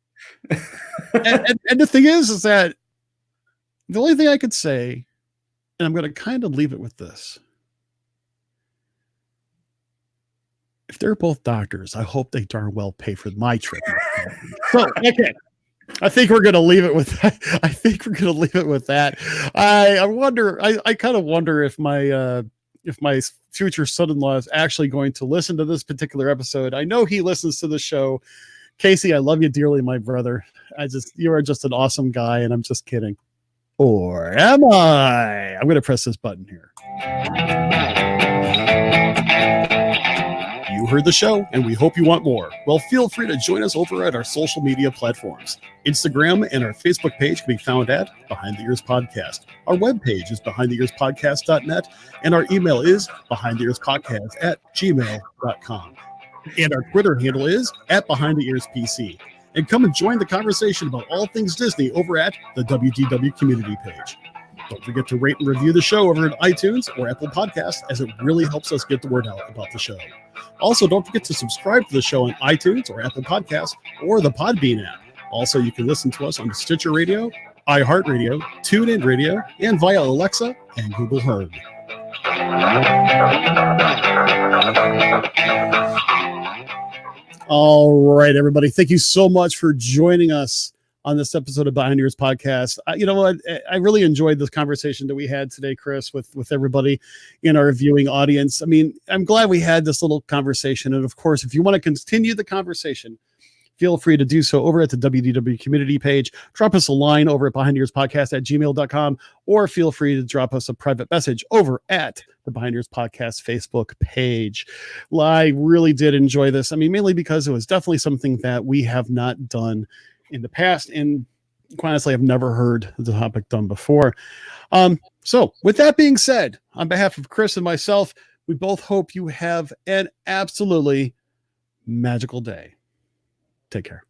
[SPEAKER 1] and the thing is that the only thing I could say, and I'm going to kind of leave it with this. If they're both doctors, I hope they darn well pay for my trip. So, okay. I think we're going to leave it with that. I wonder, I kind of wonder if my future son-in-law is actually going to listen to this particular episode. I know he listens to the show. Casey, I love you dearly, my brother. You are just an awesome guy, and I'm just kidding. Or am I? I'm going to press this button here. You heard the show, and we hope you want more. Well, feel free to join us over at our social media platforms. Instagram and our Facebook page can be found at Behind the Ears Podcast. Our webpage is behindtheearspodcast.net, and our email is behindtheearspodcast@gmail.com. And our Twitter handle is @BehindTheEarsPC. And come and join the conversation about all things Disney over at the WDW community page. Don't forget to rate and review the show over at iTunes or Apple Podcasts, as it really helps us get the word out about the show. Also, don't forget to subscribe to the show on iTunes or Apple Podcasts or the Podbean app. Also, you can listen to us on Stitcher Radio, iHeartRadio, TuneIn Radio, and via Alexa and Google Home. All right, everybody. Thank you so much for joining us on this episode of Behind the Ears Podcast. You know what? I really enjoyed this conversation that we had today, Chris, with everybody in our viewing audience. I'm glad we had this little conversation. And of course, if you want to continue the conversation, feel free to do so over at the WDW community page. Drop us a line over at behindtheearspodcast@gmail.com, or feel free to drop us a private message over at the Behind the Ears Podcast Facebook page. Well, I really did enjoy this. Mainly because it was definitely something that we have not done in the past, and quite honestly, I've never heard the topic done before. So with that being said, on behalf of Chris and myself, we both hope you have an absolutely magical day. Take care.